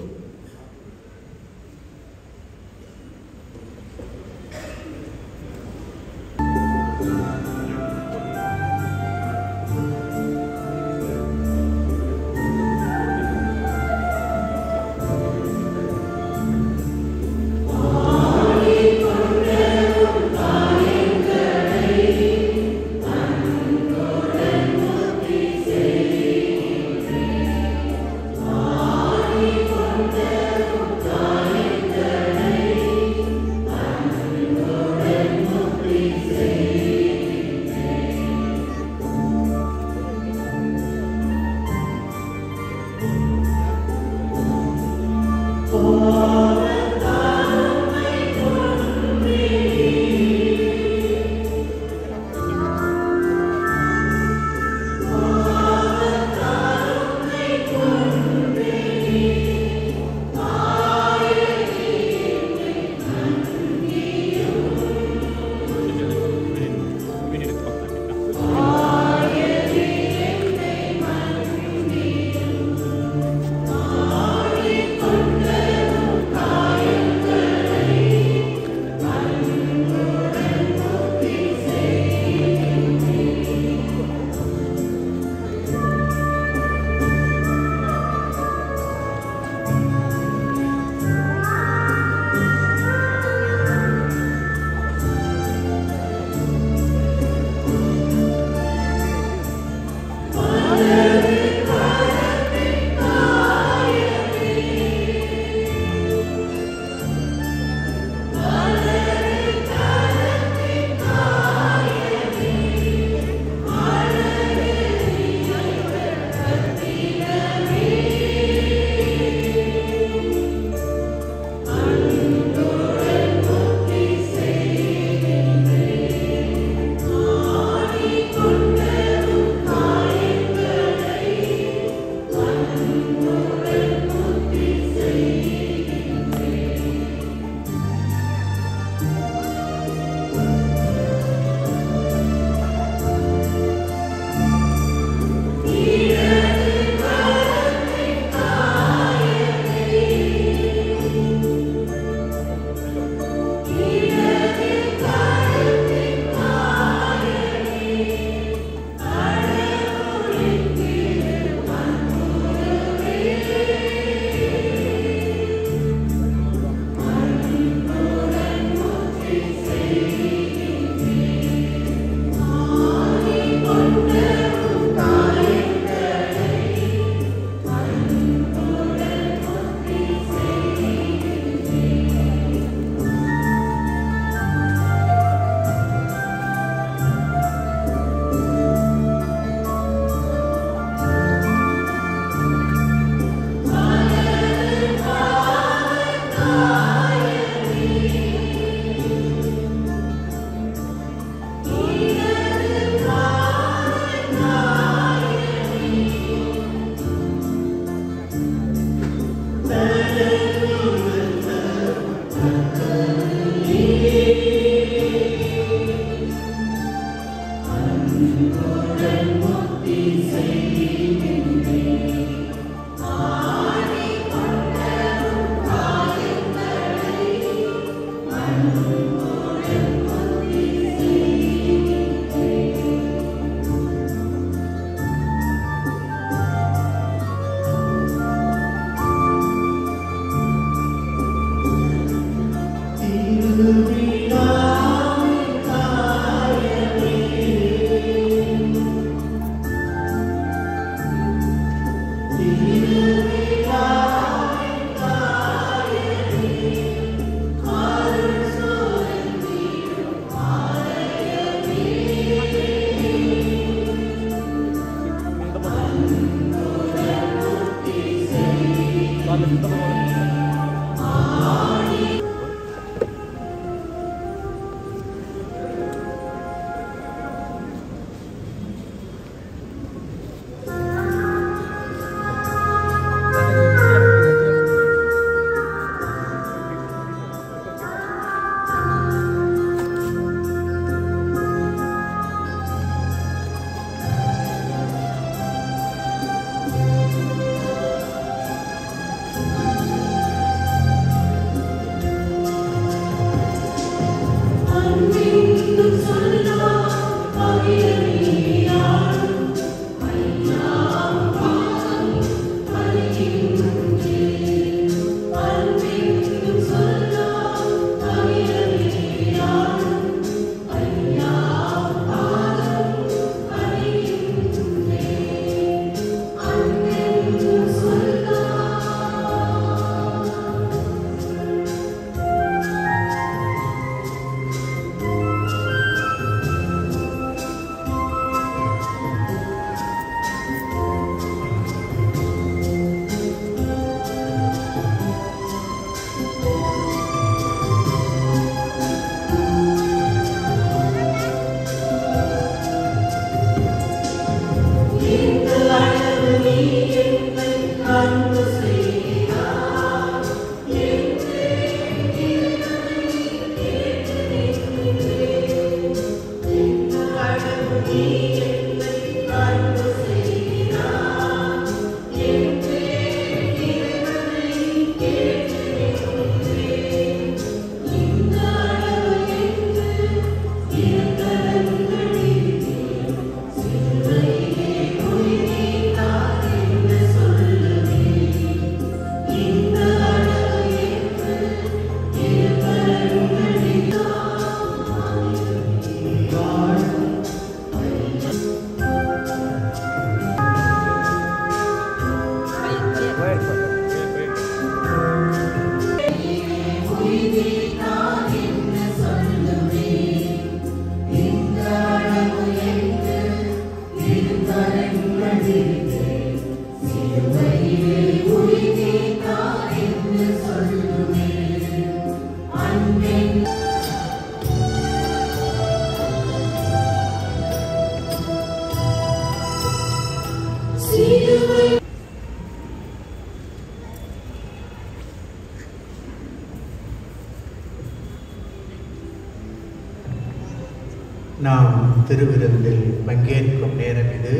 நாம் திருவிருந்தில் பங்கேற்கும் நேரம் இது.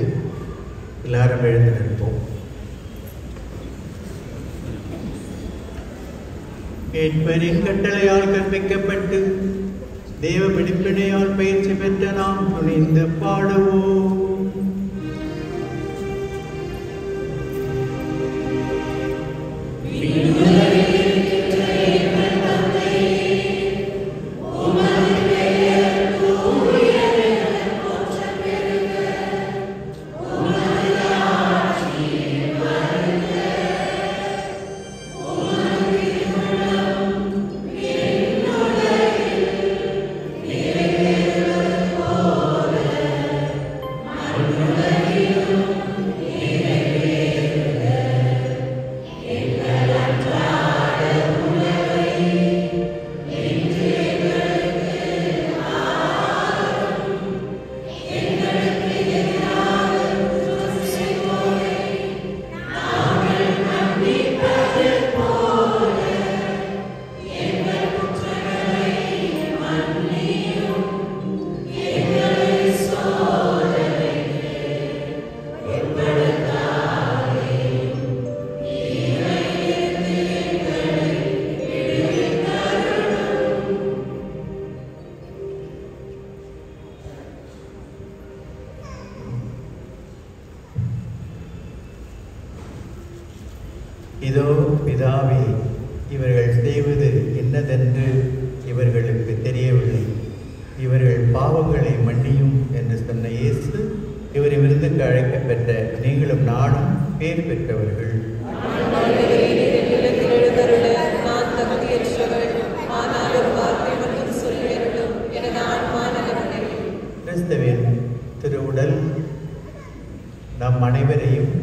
எல்லாரும் எழுந்து நிற்போம். மீட்பரின் கட்டளையால் கற்பிக்கப்பட்டு தேவ பிடிப்பினையால் பயிற்சி பெற்ற நாம் துணிந்து பாடுவோம். இதோ பிதாவே, இவர்கள் செய்வது என்னதென்று இவர்களுக்கு தெரியவில்லை. இவர்கள் பாவங்களை மன்னியும் என்று சொன்ன இயேசு, இவர் விருந்துக்கு அழைக்கப்பெற்ற நீங்களும் நானும் பேர் பெற்றவர்கள். கிறிஸ்துவின் திருவுடல் நம் அனைவரையும்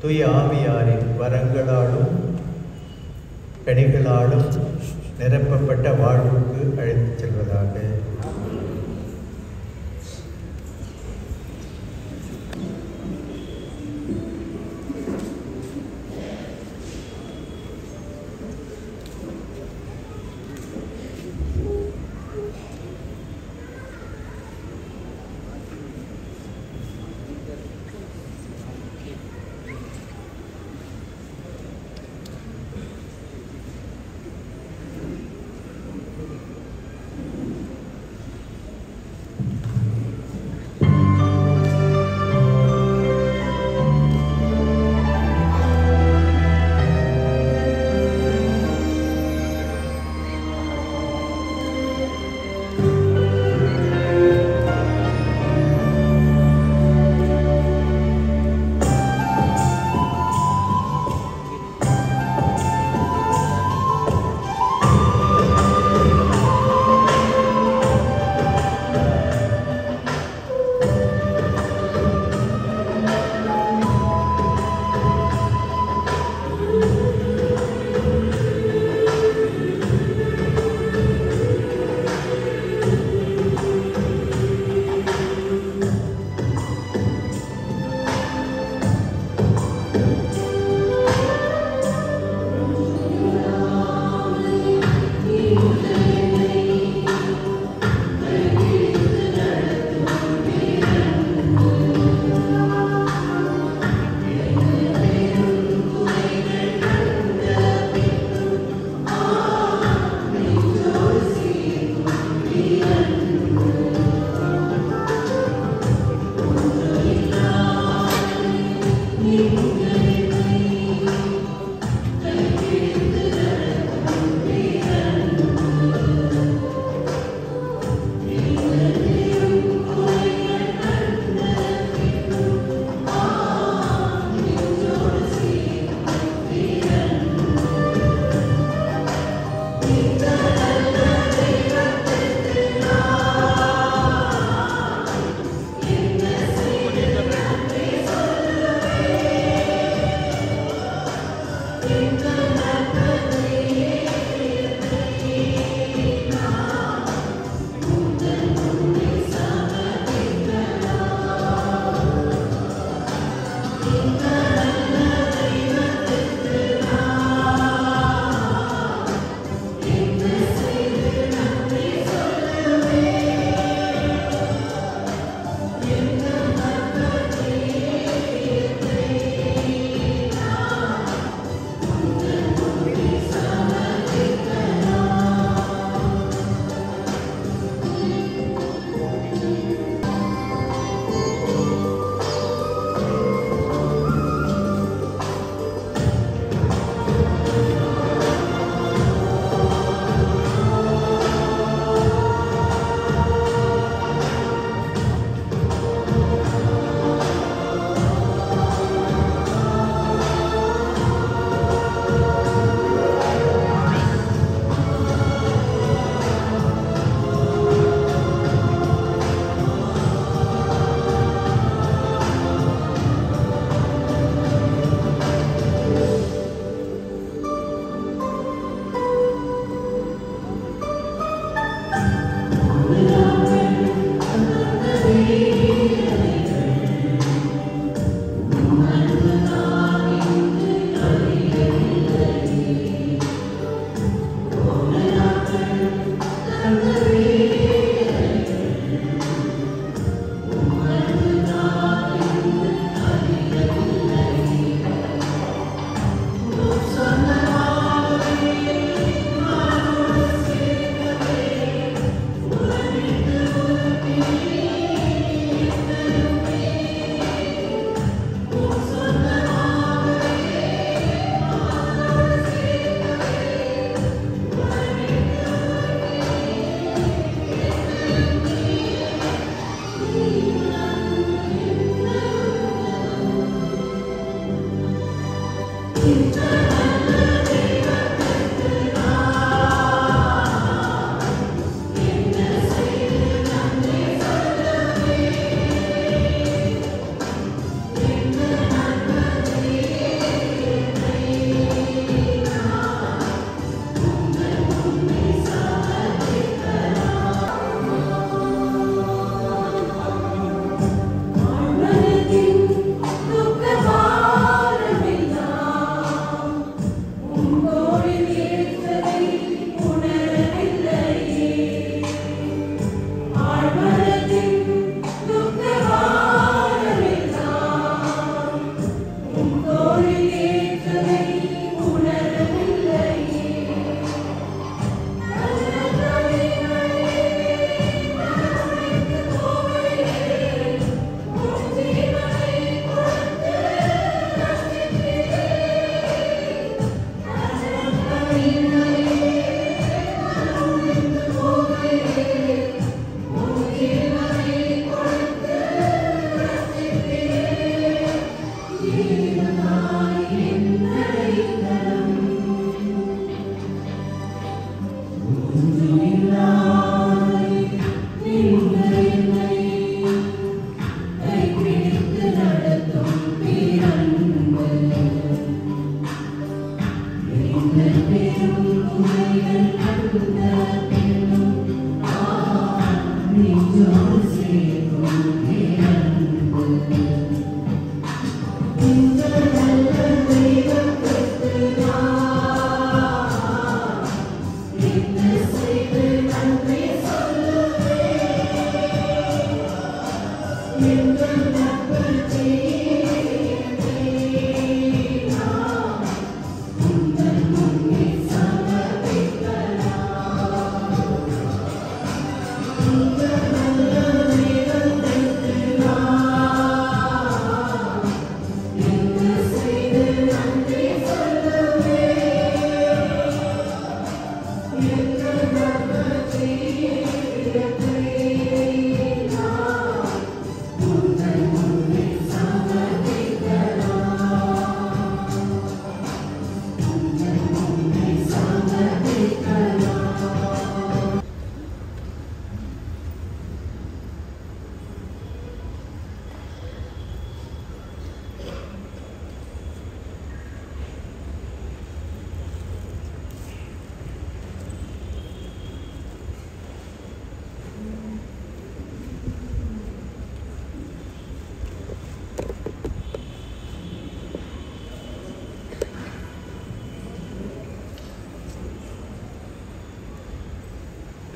தூய ஆவியாரின் வரங்களாலும் கனிகளாலும் நிரப்பப்பட்ட வாழ்வுக்கு அழைத்துச் செல்வதாக.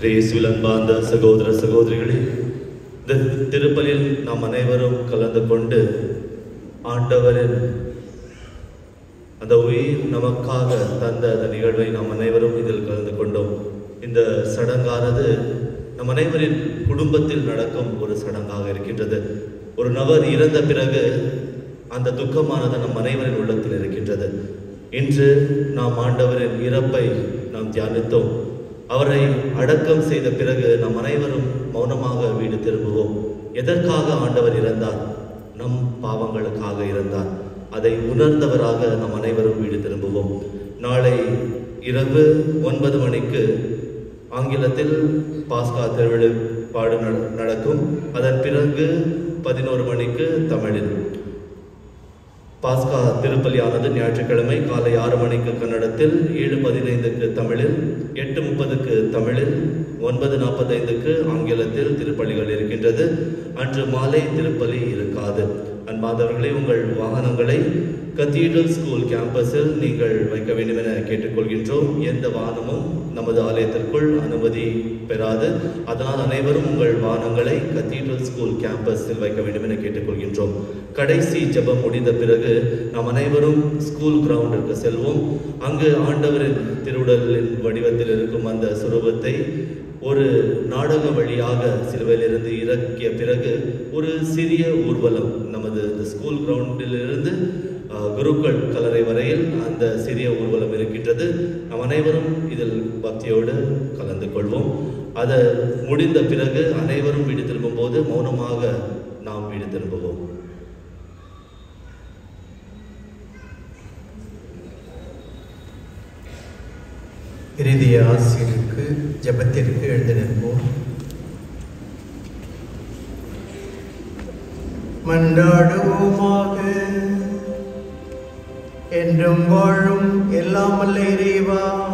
இயேசுவில் அன்பார்ந்த சகோதர சகோதரிகளே, இந்த திருப்பலியில் நாம் அனைவரும் கலந்து கொண்டு ஆண்டவரின் அந்த உயிர் நமக்காக தந்த அந்த நிகழ்வை நாம் அனைவரும் இதில் கலந்து கொண்டோம். இந்த சடங்கானது நம் அனைவரின் குடும்பத்தில் நடக்கும் ஒரு சடங்காக இருக்கின்றது. ஒரு நபர் இறந்த பிறகு அந்த துக்கமானது நம் அனைவரின் உள்ளத்தில் இருக்கின்றது. இன்று நாம் ஆண்டவரின் இறப்பை நாம் தியானித்தோம். அவரை அடக்கம் செய்த பிறகு நம் அனைவரும் மௌனமாக வீடு திரும்புவோம். எதற்காக ஆண்டவர் இறந்தார்? நம் பாவங்களுக்காக இறந்தார். அதை உணர்ந்தவராக நம் அனைவரும் வீடு திரும்புவோம். நாளை இரவு 9 மணிக்கு ஆங்கிலத்தில் பாஸ்கா திருவிழாப்பாடு நடக்கும். அதன் பிறகு 11 மணிக்கு தமிழில். பாஸ்கா திருப்பலியானது ஞாயிற்றுக்கிழமை காலை 6 மணிக்கு கன்னடத்தில், 7:15க்கு தமிழில், 8:30க்கு தமிழில், 9:45க்கு ஆங்கிலத்தில் திருப்பலிகள் இருக்கின்றது. அன்று மாலை திருப்பலி இருக்காது. அன்பார்ந்தவர்களே, உங்கள் வாகனங்களை கத்தீட்ரல் ஸ்கூல் கேம்பஸில் நீங்கள் வைக்க வேண்டும் என கேட்டுக்கொள்கின்றோம். எந்த வாகனமும் நமது ஆலயத்திற்குள் அனுமதி பெறாது. அதனால் அனைவரும் உங்கள் வாகனங்களை கத்தீட்ரல் ஸ்கூல் கேம்பஸில் வைக்க வேண்டும் என கேட்டுக்கொள்கின்றோம். கடைசி ஜெபம் முடிந்த பிறகு நாம் அனைவரும் ஸ்கூல் கிரவுண்டிற்கு செல்வோம். அங்கு ஆண்டவரின் திருவுடலின் வடிவத்தில் இருக்கும் அந்த சுரூபத்தை ஒரு நாடக வழியாக சிலுவையிலிருந்து இறக்கிய பிறகு ஒரு சிறிய ஊர்வலம் நமது ஸ்கூல் கிரவுண்டிலிருந்து குருக்கள் கல்லறை வரையில் அந்த சிறிய ஊர்வலம் இருக்கின்றது. நாம் அனைவரும் இதில் பக்தியோடு கலந்து கொள்வோம். அது முடிந்த பிறகு அனைவரும் வீடு திரும்பும் போது மௌனமாக நாம் வீடு திரும்புவோம். இறுதி ஆசிரியருக்கு ஜெபத்திற்கு எழுந்து நிற்போம். மன்றாடுவோமாக. என்றும் வாழும் எல்லாம் வல்ல இறைவா,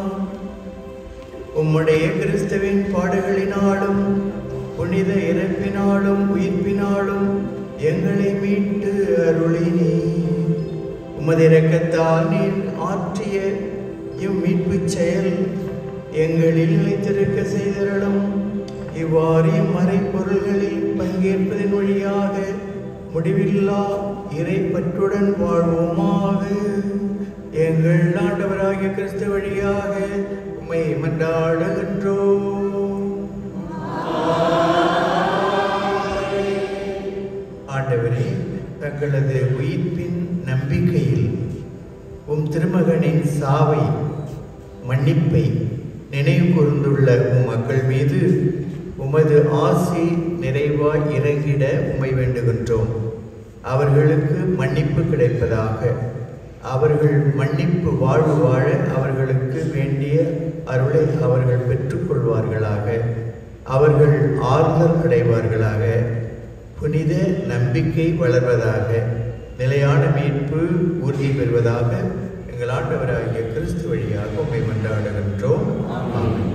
உம்முடைய கிறிஸ்துவின் பாடுகளினாலும் புனித இறப்பினாலும் உயிர்ப்பினாலும் எங்களை மீட்டு அருளினீ. உமது இரக்கத்தால் நீர் ஆற்றிய இம்மீட்புச் செயல் எங்களில் நிலைத்திருக்க செய்தருளும். இவ்வாறு மறைப்பொருள்களில் பங்கேற்பதன் வழியாக முடிவில்லா இறைப்பற்றுடன் வாழ்வோமாக. எங்கள் ஆண்டவராகிய கிறிஸ்து வழியாக உம்மை மன்றாடுகின்றோம். ஆண்டவரே, தங்களது உயிர்ப்பின் நம்பிக்கையில் உம் திருமகனின் சாவை மன்னிப்பை நினைவு கூர்ந்துள்ள உம் மக்கள் மீது உமது ஆசி நிறைவாய் இறங்கிட உம்மை வேண்டுகின்றோம். அவர்களுக்கு மன்னிப்பு கிடைப்பதாக. அவர்கள் மன்னிப்பு வாழ்வு வாழ அவர்களுக்கு வேண்டிய அருளை அவர்கள் பெற்றுக்கொள்வார்களாக. அவர்கள் ஆறுதல் அடைவார்களாக. புனித நம்பிக்கை வளர்வதாக. நிலையான மீட்பு உறுதி பெறுவதாக. எங்கள் ஆண்டவராகிய கிறிஸ்து வழியாக உம்மை மன்றாடுகின்றோம். ஆமென்.